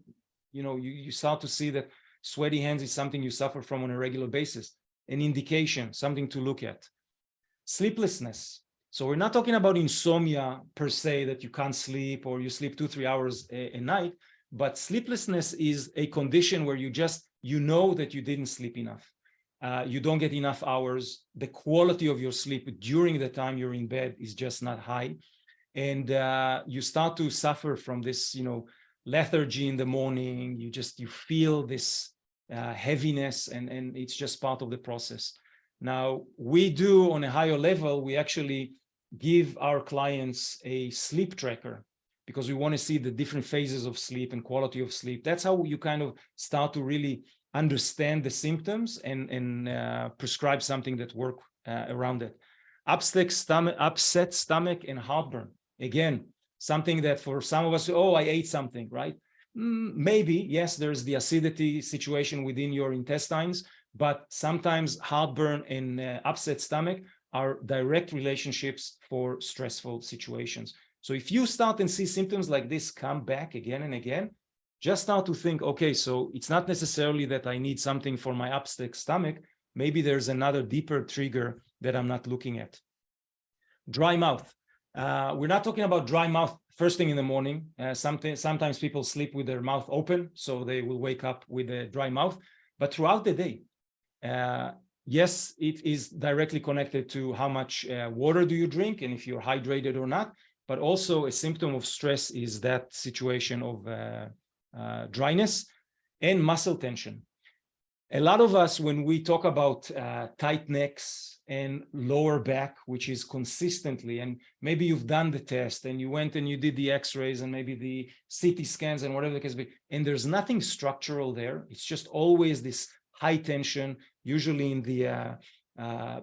you start to see that sweaty hands is something you suffer from on a regular basis, an indication, something to look at. Sleeplessness. So we're not talking about insomnia per se, that you can't sleep or you sleep 2-3 hours a night, but sleeplessness is a condition where you know that you didn't sleep enough. You don't get enough hours. The quality of your sleep during the time you're in bed is just not high. And you start to suffer from this, lethargy in the morning. You feel this heaviness, and it's just part of the process. Now, we do on a higher level, we actually give our clients a sleep tracker because we want to see the different phases of sleep and quality of sleep. That's how you kind of start to really understand the symptoms and prescribe something that work around it. Upset stomach and heartburn. Again, something that for some of us, oh, I ate something, right? Maybe, yes, there's the acidity situation within your intestines, but sometimes heartburn and upset stomach are direct relationships for stressful situations. So if you start and see symptoms like this come back again and again, just start to think, okay, so it's not necessarily that I need something for my upset stomach. Maybe there's another deeper trigger that I'm not looking at. Dry mouth. We're not talking about dry mouth first thing in the morning. Sometimes people sleep with their mouth open, so they will wake up with a dry mouth. But throughout the day, yes, it is directly connected to how much water do you drink and if you're hydrated or not. But also a symptom of stress is that situation of dryness and muscle tension. A lot of us, when we talk about tight necks and lower back, which is consistently, and maybe you've done the test and you went and you did the x-rays and maybe the CT scans and whatever the case be, and there's nothing structural there. It's just always this high tension, usually in the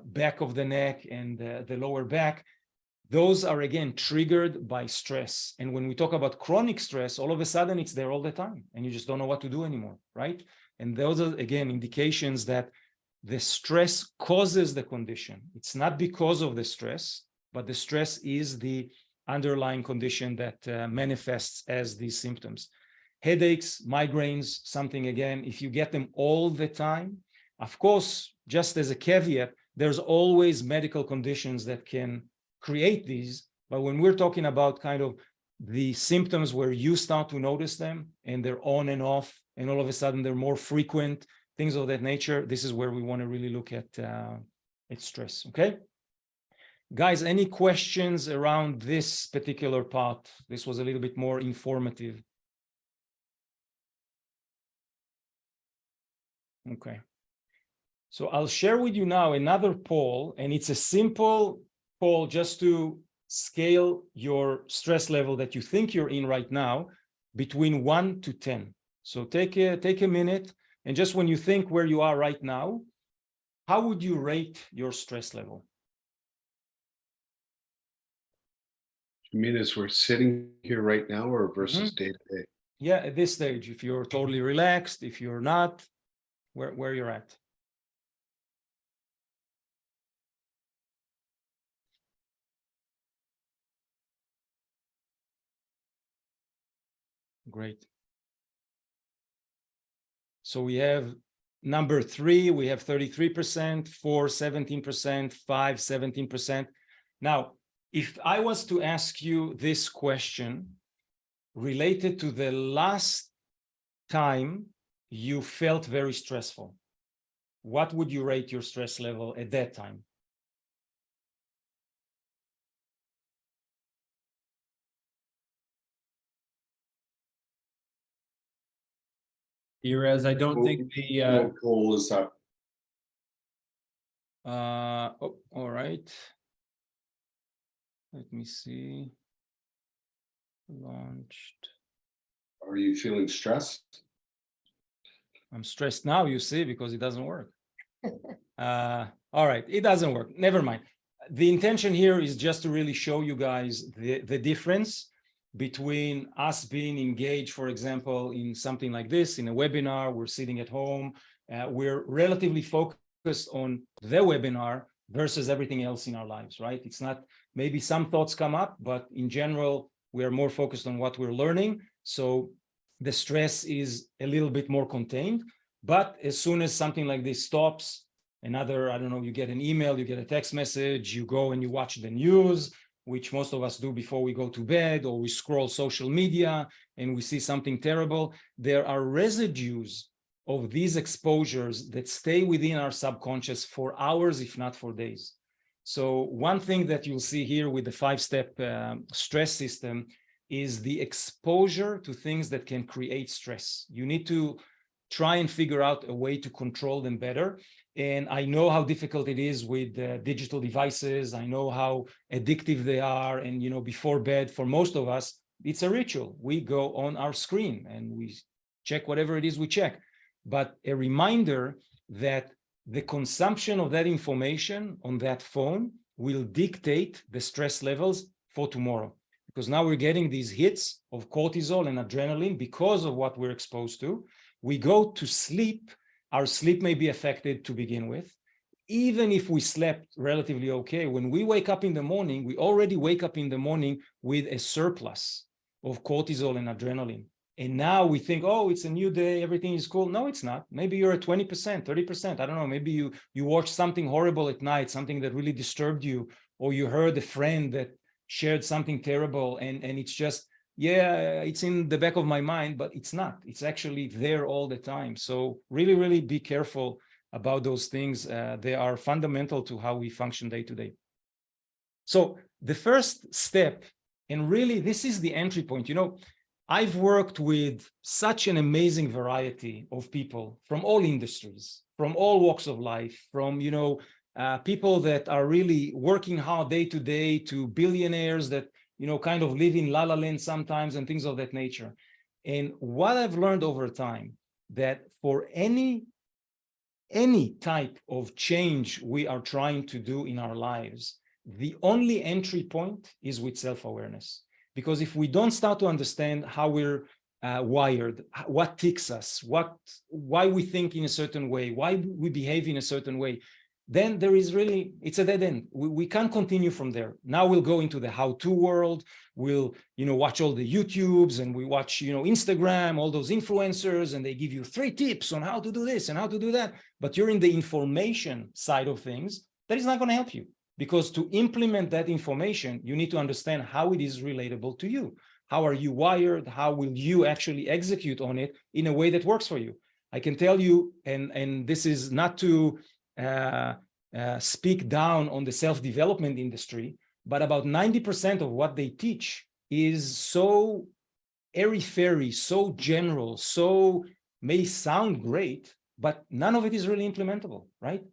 back of the neck and the lower back. Those are, again, triggered by stress. And when we talk about chronic stress, all of a sudden it's there all the time and you just don't know what to do anymore, right? And those are, again, indications that the stress causes the condition. It's not because of the stress, but the stress is the underlying condition that manifests as these symptoms. Headaches, migraines, something, again, if you get them all the time, of course, just as a caveat, there's always medical conditions that can create these. But when we're talking about kind of the symptoms where you start to notice them and they're on and off, and all of a sudden they're more frequent, things of that nature, this is where we want to really look at stress. Okay, guys, any questions around this particular part? This was a little bit more informative. Okay, so I'll share with you now another poll, and it's a simple poll just to scale your stress level that you think you're in right now between 1 to 10. So take a minute, and just when you think where you are right now, how would you rate your stress level? You mean as we're sitting here right now, or versus day to day? Yeah, at this stage, if you're totally relaxed, if you're not, where you're at. Great. So we have number 3, we have 33%, 4, 17%, 5, 17%. Now, if I was to ask you this question related to the last time you felt very stressful, what would you rate your stress level at that time? Erez, I don't think the poll is up. Oh, all right. Let me see. Launched. Are you feeling stressed? I'm stressed now, you see, because it doesn't work. All right, it doesn't work. Never mind. the intention here is just to really show you guys the difference between us being engaged, for example, in something like this, in a webinar, we're sitting at home, we're relatively focused on the webinar versus everything else in our lives, right? It's not, maybe some thoughts come up, but in general, we are more focused on what we're learning. So the stress is a little bit more contained. But as soon as something like this stops, another, I don't know, you get an email, you get a text message, you go and you watch the news, which most of us do before we go to bed, or we scroll social media and we see something terrible. There are residues of these exposures that stay within our subconscious for hours, if not for days. So one thing that you'll see here with the 5-step stress system is the exposure to things that can create stress. You need to try and figure out a way to control them better. And I know how difficult it is with digital devices. I know how addictive they are. And, you know, before bed, for most of us, it's a ritual. We go on our screen and we check whatever it is we check. But a reminder that the consumption of that information on that phone will dictate the stress levels for tomorrow. Because now we're getting these hits of cortisol and adrenaline because of what we're exposed to. We go to sleep. Our sleep may be affected to begin with. Even if we slept relatively okay, when we wake up in the morning, we already wake up in the morning with a surplus of cortisol and adrenaline. And now we think, oh, it's a new day, everything is cool. No, it's not. Maybe you're at 20%, 30%. I don't know. Maybe you watched something horrible at night, something that really disturbed you, or you heard a friend that shared something terrible, and it's just, yeah, it's in the back of my mind, but it's not. It's actually there all the time. So really, really be careful about those things. They are fundamental to how we function day to day. So the first step, and really this is the entry point, you know, I've worked with such an amazing variety of people from all industries, from all walks of life, from, you know, people that are really working hard day to day, to billionaires that, you know, kind of live in la la land sometimes and things of that nature. And what I've learned over time, that for any type of change we are trying to do in our lives, the only entry point is with self-awareness. Because if we don't start to understand how we're wired, what ticks us, why we think in a certain way, why we behave in a certain way, then there is really, it's a dead end. We can't continue from there. Now we'll go into the how-to world. We'll, you know, watch all the YouTubes, and we watch, you know, Instagram, all those influencers, and they give you 3 tips on how to do this and how to do that. But you're in the information side of things. That is not going to help you, because to implement that information, you need to understand how it is relatable to you. How are you wired? How will you actually execute on it in a way that works for you? I can tell you, and this is not to speak down on the self-development industry, but about 90% of what they teach is so airy-fairy, so general, so may sound great, but none of it is really implementable, right?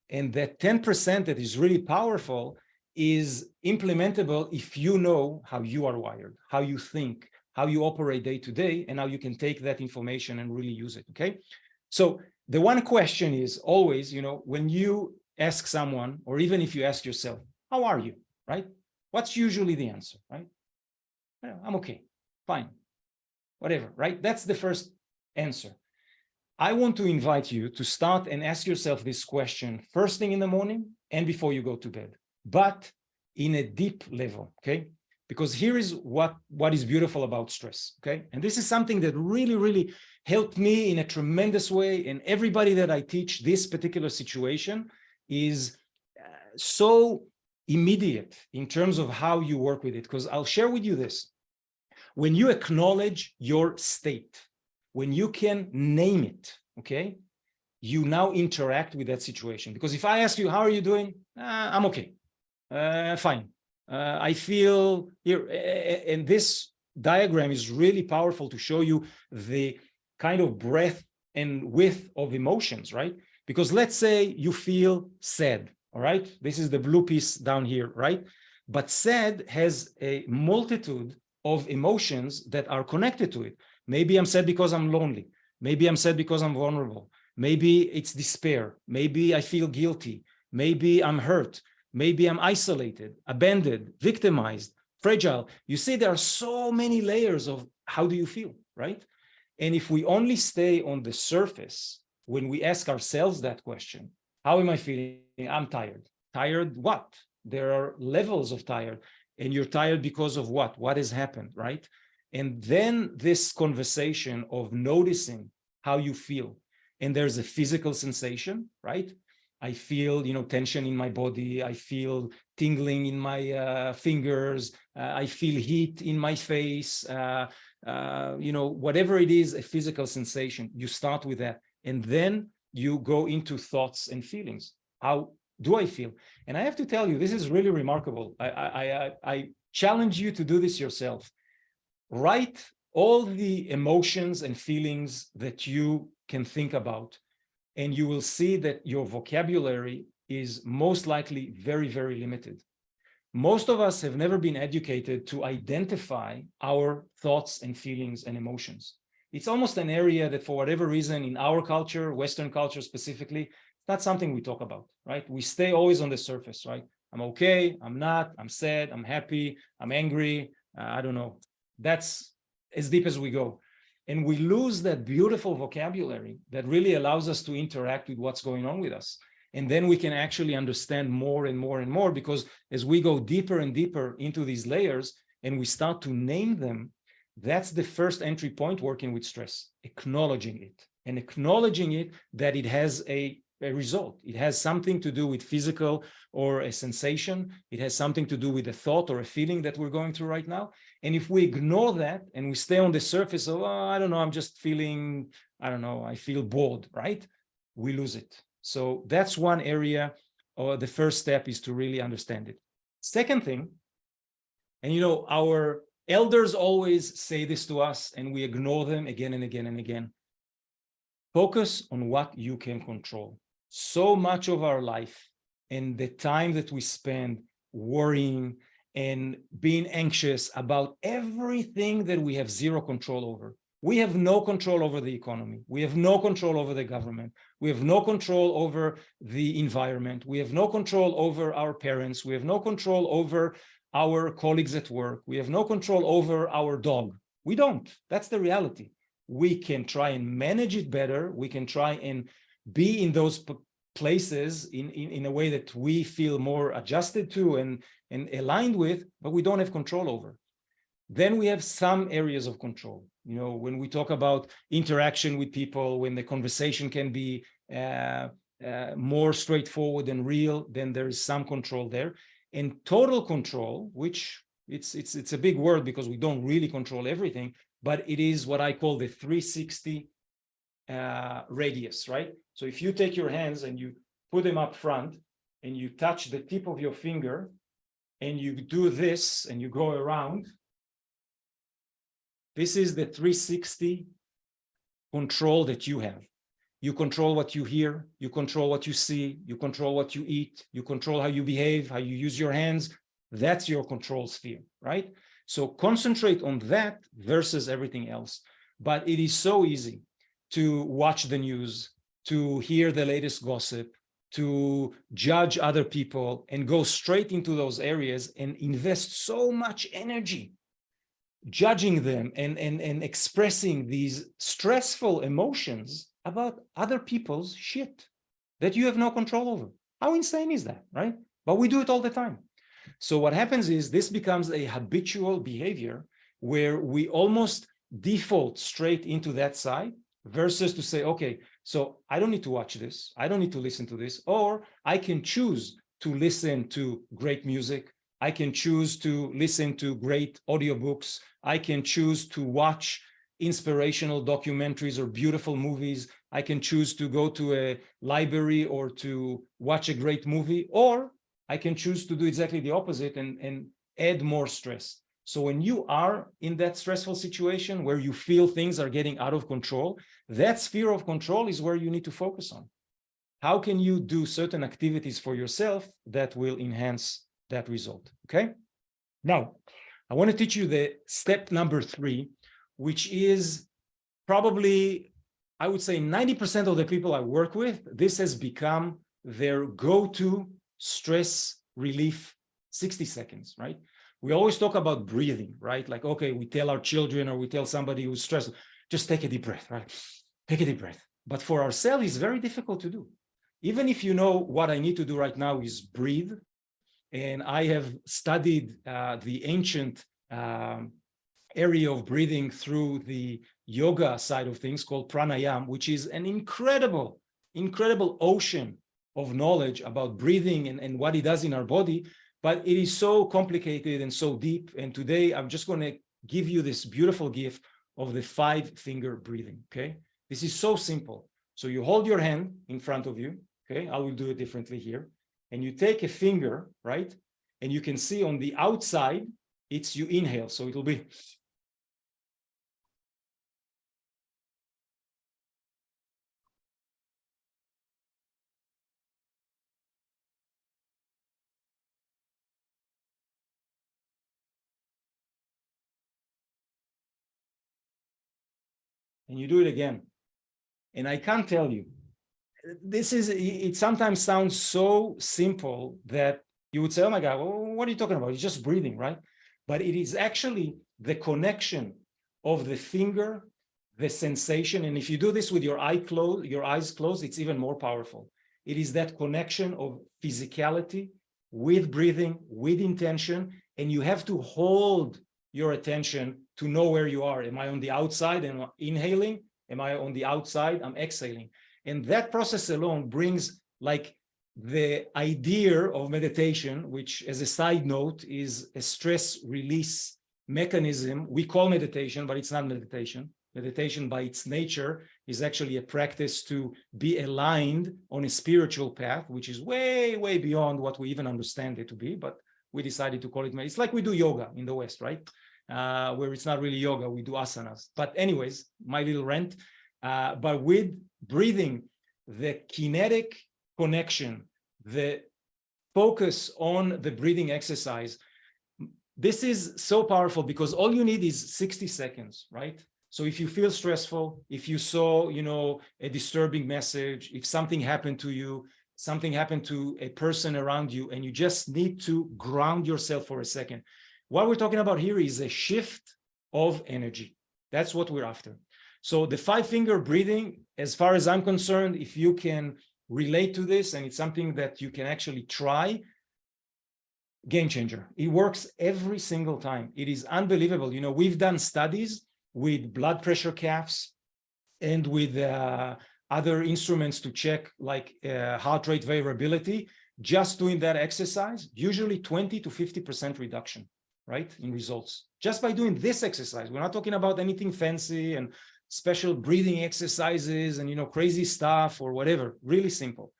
And that 10% that is really powerful is implementable if you know how you are wired, how you think, how you operate day to day, and how you can take that information and really use it, okay? So the one question is always, you know, when you ask someone, or even if you ask yourself, how are you, right? What's usually the answer, right? Yeah, I'm okay, fine, whatever, right? That's the first answer. I want to invite you to start and ask yourself this question first thing in the morning and before you go to bed, but in a deep level, okay? Because here is what is beautiful about stress, okay? And this is something that really, really helped me in a tremendous way. And everybody that I teach this particular situation is so immediate in terms of how you work with it. Because I'll share with you this. When you acknowledge your state, when you can name it, okay, you now interact with that situation. Because if I ask you, how are you doing? I'm okay, fine. I feel here, and this diagram is really powerful to show you the kind of breadth and width of emotions, right? Because let's say you feel sad, all right? This is the blue piece down here, right? But sad has a multitude of emotions that are connected to it. Maybe I'm sad because I'm lonely. Maybe I'm sad because I'm vulnerable. Maybe it's despair. Maybe I feel guilty. Maybe I'm hurt. Maybe I'm isolated, abandoned, victimized, fragile. You see, there are so many layers of how do you feel, right? And if we only stay on the surface, when we ask ourselves that question, how am I feeling? I'm tired. Tired what? There are levels of tired. And you're tired because of what? What has happened, right? And then this conversation of noticing how you feel. And there's a physical sensation, right? I feel, tension in my body. I feel tingling in my fingers. I feel heat in my face. Whatever it is, a physical sensation, you start with that. And then you go into thoughts and feelings. How do I feel? And I have to tell you, this is really remarkable. I challenge you to do this yourself. Write all the emotions and feelings that you can think about, and you will see that your vocabulary is most likely very, very limited. Most of us have never been educated to identify our thoughts and feelings and emotions. It's almost an area that, for whatever reason, in our culture, Western culture specifically, it's not something we talk about, right? We stay always on the surface, right? I'm okay, I'm not, I'm sad, I'm happy, I'm angry, I don't know. That's as deep as we go. And we lose that beautiful vocabulary that really allows us to interact with what's going on with us. And then we can actually understand more and more and more, because as we go deeper and deeper into these layers and we start to name them, that's the first entry point working with stress, acknowledging it, and acknowledging it that it has a result. It has something to do with physical or a sensation. It has something to do with a thought or a feeling that we're going through right now. And if we ignore that and we stay on the surface of, I don't know, I'm just feeling, I don't know, I feel bored, right? We lose it. So that's one area, or the first step is to really understand it. Second thing, and our elders always say this to us and we ignore them again and again and again. Focus on what you can control. So much of our life and the time that we spend worrying and being anxious about everything that we have zero control over. We have no control over the economy. We have no control over the government. We have no control over the environment. We have no control over our parents. We have no control over our colleagues at work. We have no control over our dog. We don't. That's the reality. We can try and manage it better. We can try and be in those places in a way that we feel more adjusted to and aligned with, but we don't have control over. Then we have some areas of control. When we talk about interaction with people, when the conversation can be more straightforward and real, then there is some control there. And total control, which it's a big word because we don't really control everything, but it is what I call the 360 radius, right? So if you take your hands and you put them up front and you touch the tip of your finger and you do this and you go around, this is the 360 control that you have. You control what you hear, you control what you see, you control what you eat, you control how you behave, how you use your hands. That's your control sphere, right? So concentrate on that versus everything else. But it is so easy to watch the news, to hear the latest gossip, to judge other people and go straight into those areas and invest so much energy judging them and expressing these stressful emotions about other people's shit that you have no control over. How insane is that, right? But we do it all the time. So what happens is this becomes a habitual behavior where we almost default straight into that side versus to say, okay, so I don't need to watch this. I don't need to listen to this, or I can choose to listen to great music. I can choose to listen to great audiobooks. I can choose to watch inspirational documentaries or beautiful movies. I can choose to go to a library or to watch a great movie, or I can choose to do exactly the opposite and add more stress. So when you are in that stressful situation where you feel things are getting out of control, that sphere of control is where you need to focus on. How can you do certain activities for yourself that will enhance that result? Okay. Now, I want to teach you the step number 3, which is probably, I would say 90% of the people I work with, this has become their go-to stress relief, 60 seconds, right? We always talk about breathing, right? Like, okay, we tell our children or we tell somebody who's stressed, just take a deep breath, right? Take a deep breath. But for ourselves, it's very difficult to do. Even if you know what I need to do right now is breathe. And I have studied the ancient area of breathing through the yoga side of things called pranayama, which is an incredible ocean of knowledge about breathing and what it does in our body. But it is so complicated and so deep. And today I'm just going to give you this beautiful gift of the 5-finger breathing. Okay. This is so simple. So you hold your hand in front of you. Okay. I will do it differently here. And you take a finger, right? And you can see on the outside, it's you inhale. So it'll be. And you do it again. And I can't tell you, it sometimes sounds so simple that you would say, oh my God, well, what are you talking about? It's just breathing, right? But it is actually the connection of the finger, the sensation. And if you do this with your eyes closed, it's even more powerful. It is that connection of physicality with breathing, with intention. And you have to hold your attention to know where you are. Am I on the outside and inhaling? Am I on the outside? I'm exhaling. And that process alone brings like the idea of meditation, which as a side note is a stress release mechanism. We call meditation, but it's not meditation. Meditation by its nature is actually a practice to be aligned on a spiritual path, which is way, way beyond what we even understand it to be. But we decided to call it, it's like we do yoga in the West, right? Where it's not really yoga, we do asanas. But anyways, my little rant. But with breathing, the kinetic connection, the focus on the breathing exercise, this is so powerful because all you need is 60 seconds, right? So if you feel stressful, if you saw, a disturbing message, if something happened to you, something happened to a person around you, and you just need to ground yourself for a second. What we're talking about here is a shift of energy. That's what we're after. So the 5-finger breathing, as far as I'm concerned, if you can relate to this, and it's something that you can actually try, game changer. It works every single time. It is unbelievable. We've done studies with blood pressure cuffs and with other instruments to check like heart rate variability. Just doing that exercise, usually 20 to 50% reduction, right, in results. Just by doing this exercise. We're not talking about anything fancy and special breathing exercises and crazy stuff or whatever. Really simple.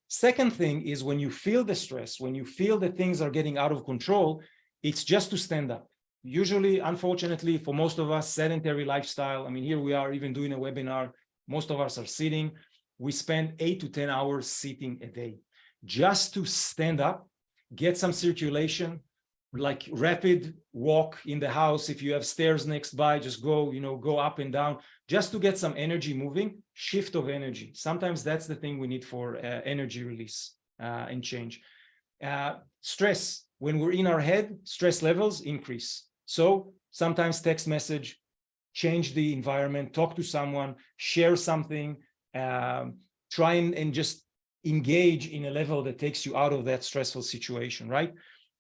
Second thing is when you feel the stress, when you feel that things are getting out of control, it's just to stand up. Usually, unfortunately, for most of us, sedentary lifestyle. I mean, here we are even doing a webinar. Most of us are sitting. We spend 8 to 10 hours sitting a day. Just to stand up, get some circulation, like rapid walk in the house. If you have stairs next by, just go up and down, just to get some energy moving, shift of energy. Sometimes that's the thing we need for energy release and change. Stress, when we're in our head, stress levels increase. So sometimes text message, change the environment, talk to someone, share something, try and just engage in a level that takes you out of that stressful situation, right?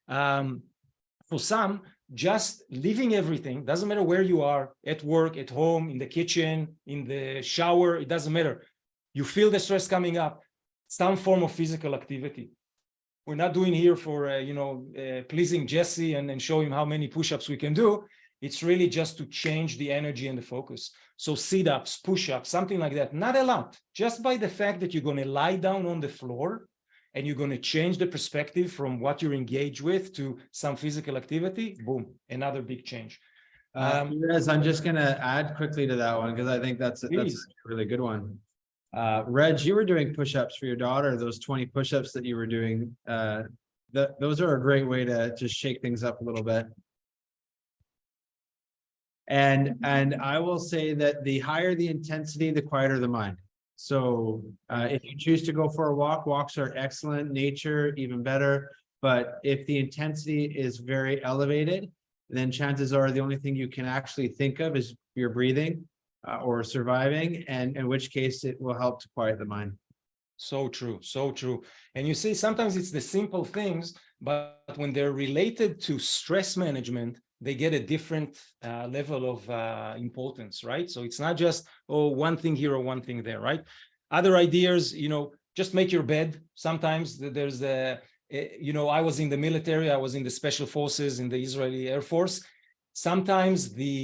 For some, just leaving everything, doesn't matter where you are, at work, at home, in the kitchen, in the shower, it doesn't matter. You feel the stress coming up, some form of physical activity. We're not doing here for, pleasing Jesse and show him how many push-ups we can do. It's really just to change the energy and the focus. So sit-ups, push-ups, something like that. Not a lot. Just by the fact that you're going to lie down on the floor and you're going to change the perspective from what you're engaged with to some physical activity, boom, another big change. Erez, I'm just going to add quickly to that one because I think that's a really good one. Reg, you were doing push-ups for your daughter, those 20 push-ups that you were doing. Those are a great way to just shake things up a little bit. And I will say that the higher the intensity, the quieter the mind. So if you choose to go for a walk, walks are excellent. Nature, even better. But if the intensity is very elevated, then chances are the only thing you can actually think of is your breathing or surviving, and in which case it will help to quiet the mind. So true, so true. And you see, sometimes it's the simple things, but when they're related to stress management, they get a different level of importance, right? So it's not just, oh, one thing here or one thing there, right? Other ideas, just make your bed. Sometimes there's I was in the military, I was in the special forces in the Israeli Air Force. Sometimes the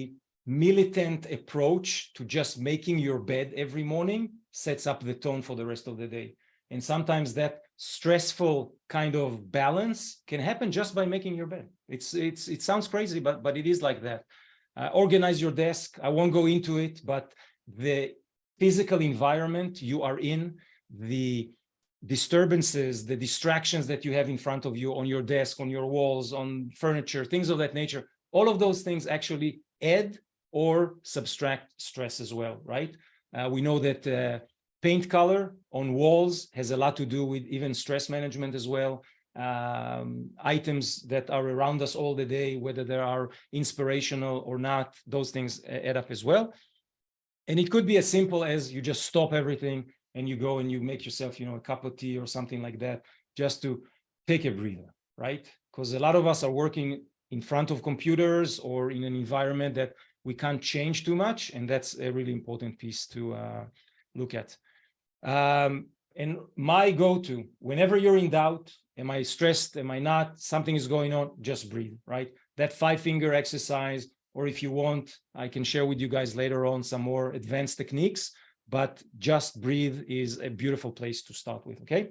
militant approach to just making your bed every morning sets up the tone for the rest of the day. And sometimes that stressful kind of balance can happen just by making your bed. It sounds crazy, but it is like that. Organize your desk. I won't go into it, but the physical environment you are in, the disturbances, the distractions that you have in front of you on your desk, on your walls, on furniture, things of that nature, all of those things actually add or subtract stress as well, right? We know that paint color on walls has a lot to do with even stress management as well. Items that are around us all the day, whether they are inspirational or not, those things add up as well. And it could be as simple as you just stop everything and you go and you make yourself, a cup of tea or something like that, just to take a breather, right? Because a lot of us are working in front of computers or in an environment that we can't change too much. And that's a really important piece to look at. And my go-to, whenever you're in doubt, am I stressed? Am I not? Something is going on, just breathe, right? That 5-finger exercise, or if you want, I can share with you guys later on some more advanced techniques, but just breathe is a beautiful place to start with, okay?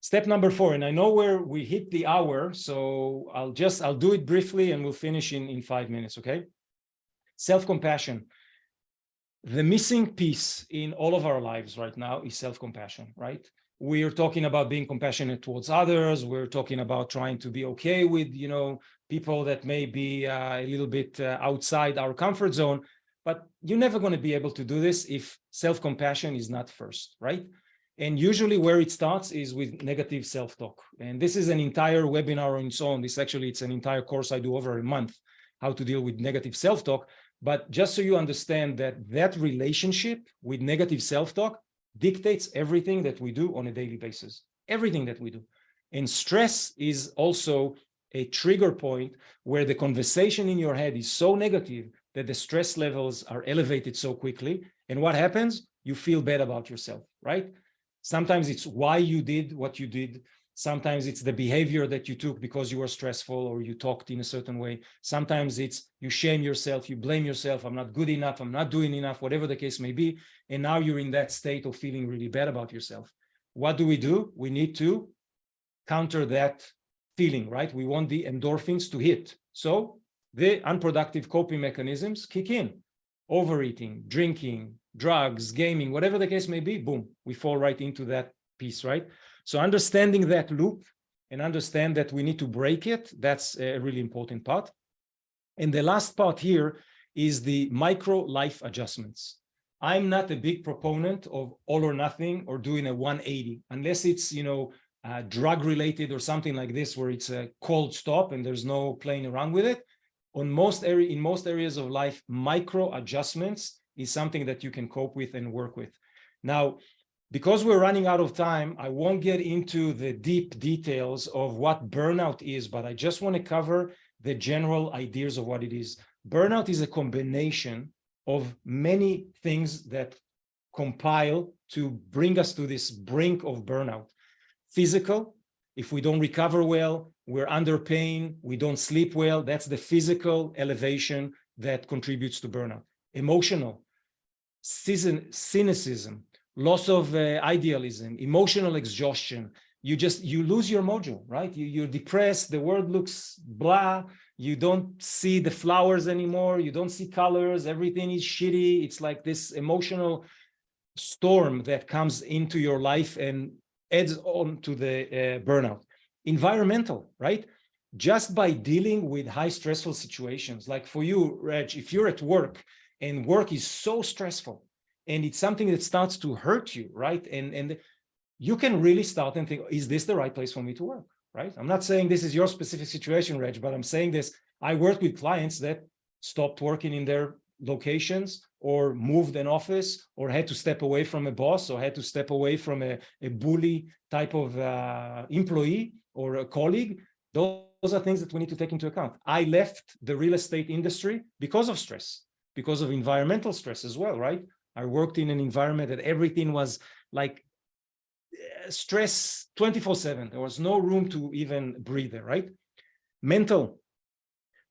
Step number 4, and I know where we hit the hour, so I'll do it briefly and we'll finish in 5 minutes, okay? Self-compassion. The missing piece in all of our lives right now is self-compassion, right? We're talking about being compassionate towards others. We're talking about trying to be okay with, people that may be a little bit outside our comfort zone, but you're never going to be able to do this if self-compassion is not first, right? And usually where it starts is with negative self-talk. And this is an entire webinar on its own. It's an entire course I do over a month, how to deal with negative self-talk. But just so you understand that relationship with negative self-talk dictates everything that we do on a daily basis, everything that we do. And stress is also a trigger point where the conversation in your head is so negative that the stress levels are elevated so quickly. And what happens? You feel bad about yourself, right? Sometimes it's why you did what you did. Sometimes it's the behavior that you took because you were stressful or you talked in a certain way. Sometimes it's you shame yourself, you blame yourself, I'm not good enough, I'm not doing enough, whatever the case may be. And now you're in that state of feeling really bad about yourself. What do? We need to counter that feeling, right? We want the endorphins to hit. So the unproductive coping mechanisms kick in. Overeating, drinking, drugs, gaming, whatever the case may be, boom, we fall right into that piece, right? So understanding that loop and understand that we need to break it, that's a really important part. And the last part here is the micro life adjustments. I'm not a big proponent of all or nothing or doing a 180, unless it's, drug related or something like this, where it's a cold stop and there's no playing around with it. In most areas of life, micro adjustments is something that you can cope with and work with. Now, because we're running out of time, I won't get into the deep details of what burnout is, but I just want to cover the general ideas of what it is. Burnout is a combination of many things that compile to bring us to this brink of burnout. Physical, if we don't recover well, we're under pain, we don't sleep well, that's the physical elevation that contributes to burnout. Emotional, cynicism, loss of idealism, emotional exhaustion. You lose your mojo, right? You're depressed, the world looks blah, you don't see the flowers anymore, you don't see colors, everything is shitty. It's like this emotional storm that comes into your life and adds on to the burnout. Environmental, right? Just by dealing with high stressful situations, like for you, Reg, if you're at work and work is so stressful and it's something that starts to hurt you, right? And you can really start and think, is this the right place for me to work? right? I'm not saying this is your specific situation, Reg, but I'm saying this. I work with clients that stopped working in their locations or moved an office or had to step away from a boss or had to step away from a bully type of employee or a colleague. Those are things that we need to take into account. I left the real estate industry because of stress, because of environmental stress as well, right? I worked in an environment that everything was like stress 24/7. There was no room to even breathe there, right? Mental,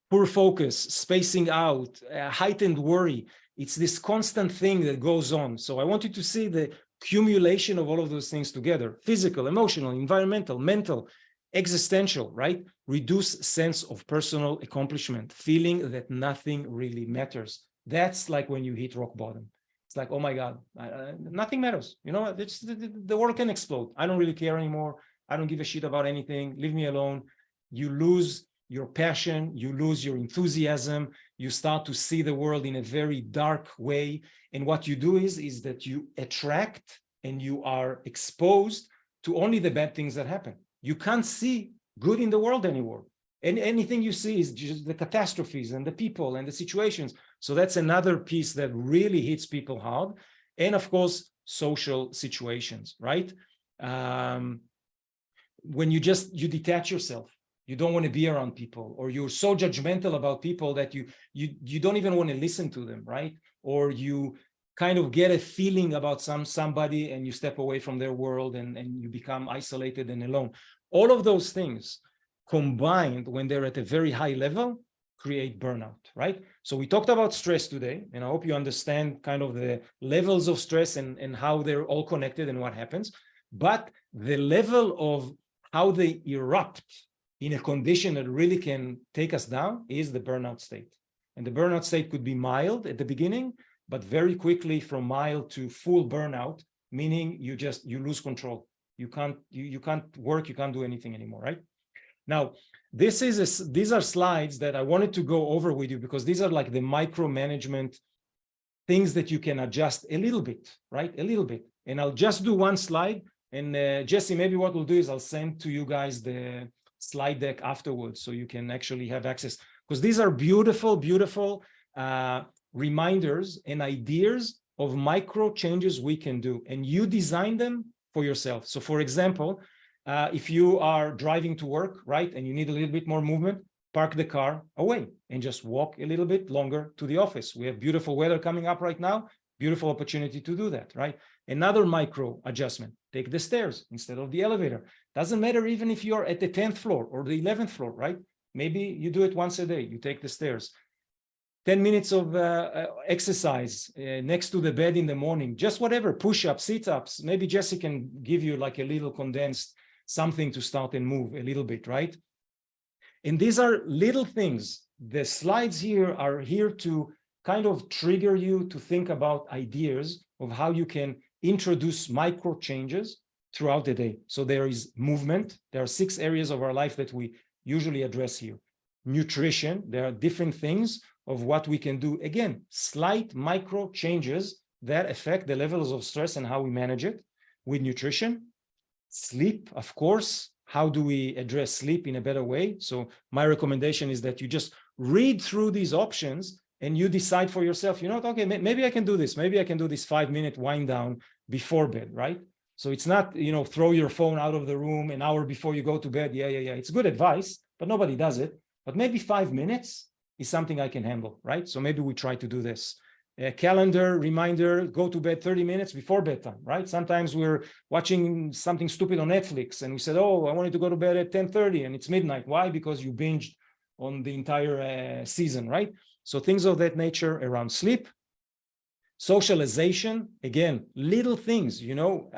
poor focus, spacing out, heightened worry. It's this constant thing that goes on. So I want you to see the accumulation of all of those things together: physical, emotional, environmental, mental, existential, right? Reduced sense of personal accomplishment, feeling that nothing really matters. That's like when you hit rock bottom. It's like, oh my God, nothing matters. You know, it's, the world can explode. I don't really care anymore. I don't give a shit about anything. Leave me alone. You lose your passion, you lose your enthusiasm, you start to see the world in a very dark way. And what you do is that you attract and you are exposed to only the bad things that happen. You can't see good in the world anymore. And anything you see is just the catastrophes and the people and the situations. So that's another piece that really hits people hard. And of course, social situations, right? When you detach yourself, you don't want to be around people, or you're so judgmental about people that you don't even want to listen to them, right? Or you kind of get a feeling about somebody and you step away from their world and you become isolated and alone. All of those things combined, when they're at a very high level, create burnout, right? So we talked about stress today, and I hope you understand kind of the levels of stress and how they're all connected and what happens. But the level of how they erupt in a condition that really can take us down is the burnout state. And the burnout state could be mild at the beginning, but very quickly from mild to full burnout, meaning you lose control. You can't work, you can't do anything anymore, right? Now, these are slides that I wanted to go over with you because these are like the micromanagement things that you can adjust a little bit, right? A little bit. And I'll just do one slide. And Jesse, maybe what we'll do is I'll send to you guys the slide deck afterwards so you can actually have access, because these are beautiful, beautiful reminders and ideas of micro changes we can do, and you design them for yourself. So for example, if you are driving to work, right, and you need a little bit more movement, park the car away and just walk a little bit longer to the office. We have beautiful weather coming up right now, beautiful opportunity to do that, right? Another micro adjustment, take the stairs instead of the elevator. Doesn't matter even if you're at the 10th floor or the 11th floor, right? Maybe you do it once a day, you take the stairs. 10 minutes of exercise next to the bed in the morning, just whatever, push-ups, sit-ups. Maybe Jesse can give you like a little condensed something to start and move a little bit, right? And these are little things. The slides here are here to kind of trigger you to think about ideas of how you can introduce micro changes throughout the day. So there is movement. There are 6 areas of our life that we usually address here. Nutrition, there are different things of what we can do. Again, slight micro changes that affect the levels of stress and how we manage it with nutrition. Sleep, of course. How do we address sleep in a better way? So my recommendation is that you just read through these options and you decide for yourself, you know what, okay, maybe I can do this. Maybe I can do this 5-minute wind down before bed, right? So it's not, you know, throw your phone out of the room an hour before you go to bed. Yeah. It's good advice, but nobody does it. But maybe 5 minutes is something I can handle, right? So maybe we try to do this. A calendar reminder, go to bed 30 minutes before bedtime, right? Sometimes we're watching something stupid on Netflix and we said, oh, I wanted to go to bed at 10:30 and it's midnight. Why? Because you binged on the entire season, right? So things of that nature around sleep. Socialization, again, little things, you know,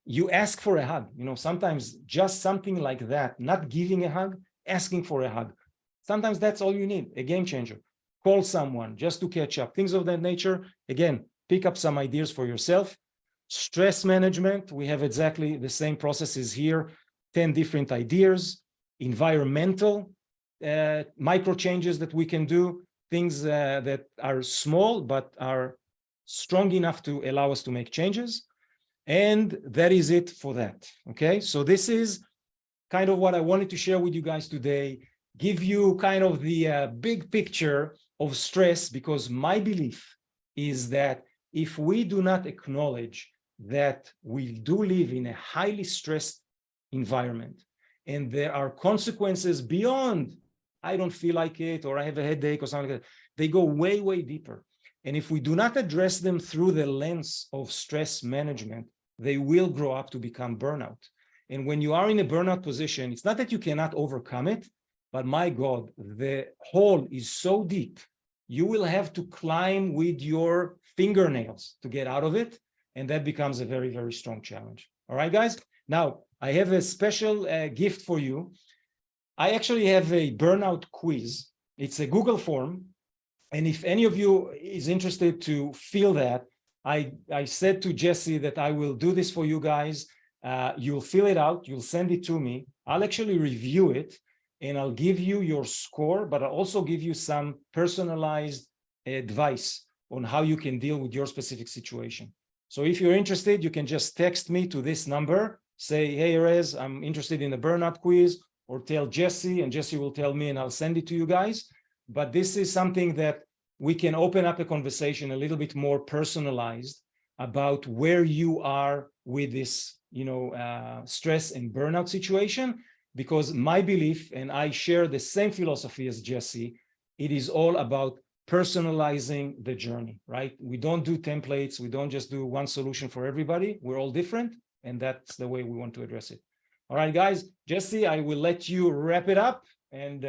you ask for a hug, you know, sometimes just something like that, not giving a hug, asking for a hug. Sometimes that's all you need, a game changer. Call someone just to catch up, things of that nature. Again, pick up some ideas for yourself. Stress management, we have exactly the same processes here, 10 different ideas. Environmental micro changes that we can do, things that are small but are strong enough to allow us to make changes. And that is it for that, okay? So this is kind of what I wanted to share with you guys today, give you kind of the big picture of stress, because my belief is that if we do not acknowledge that we do live in a highly stressed environment and there are consequences beyond, I don't feel like it, or I have a headache or something like that, they go way, way deeper. And if we do not address them through the lens of stress management, they will grow up to become burnout. And when you are in a burnout position, it's not that you cannot overcome it, but my God, the hole is so deep, you will have to climb with your fingernails to get out of it. And that becomes a very, very strong challenge. All right, guys. Now, I have a special gift for you. I actually have a burnout quiz. It's a Google form. And if any of you is interested to fill that, I said to Jesse that I will do this for you guys. You'll fill it out. You'll send it to me. I'll actually review it and I'll give you your score, but I'll also give you some personalized advice on how you can deal with your specific situation. So if you're interested, you can just text me to this number, say, hey, Erez, I'm interested in the burnout quiz, or tell Jesse, and Jesse will tell me and I'll send it to you guys. But this is something that we can open up a conversation a little bit more personalized about where you are with this, stress and burnout situation, because my belief, and I share the same philosophy as Jesse, it is all about personalizing the journey, right? We don't do templates. We don't just do one solution for everybody. We're all different. And that's the way we want to address it. All right, guys, Jesse, I will let you wrap it up and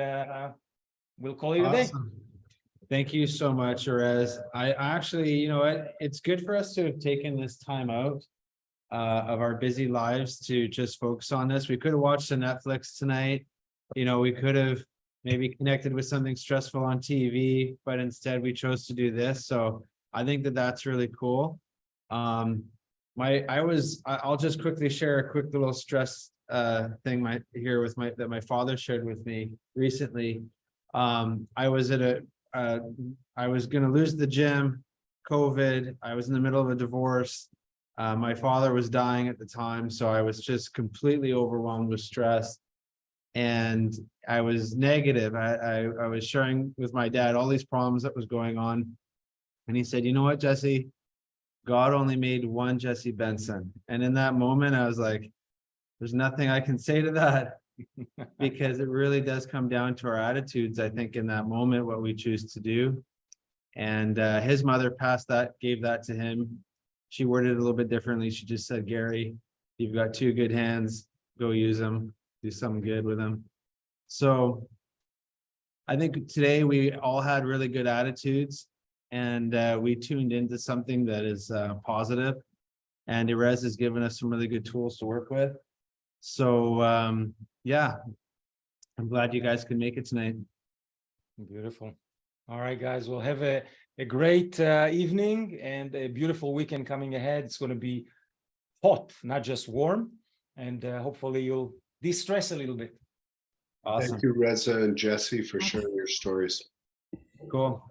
we'll call it a day. Thank you so much, Erez. I actually, you know what, it's good for us to have taken this time out of our busy lives to just focus on this. We could have watched a Netflix tonight. We could have maybe connected with something stressful on TV, but instead we chose to do this. So I think that that's really cool. I'll just quickly share a quick little stress thing that my father shared with me recently. I was going to lose the gym, COVID. I was in the middle of a divorce. My father was dying at the time, so I was just completely overwhelmed with stress. And I was negative. I was sharing with my dad all these problems that was going on. And he said, you know what, Jesse? God only made one Jesse Benson. And in that moment, I was like, there's nothing I can say to that. Because it really does come down to our attitudes, I think, in that moment, what we choose to do. And his mother gave that to him. She worded it a little bit differently. She just said, Gary, you've got two good hands, go use them, do something good with them. So I think today we all had really good attitudes, and we tuned into something that is positive. And Erez has given us some really good tools to work with. So yeah, I'm glad you guys can make it tonight. Beautiful. All right, guys, we'll have a great evening and a beautiful weekend coming ahead. It's going to be hot, not just warm, and hopefully you'll de-stress a little bit. Awesome. Thank you, Reza and Jesse, for sharing your stories. Cool.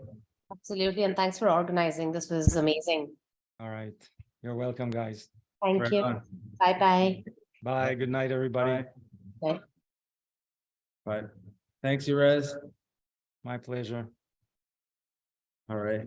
Absolutely. And thanks for organizing. This was amazing. All right. You're welcome, guys. Thank Right you. on. Bye-bye. Bye. Good night, everybody. Bye. Bye. Thanks, Erez. My pleasure. All right.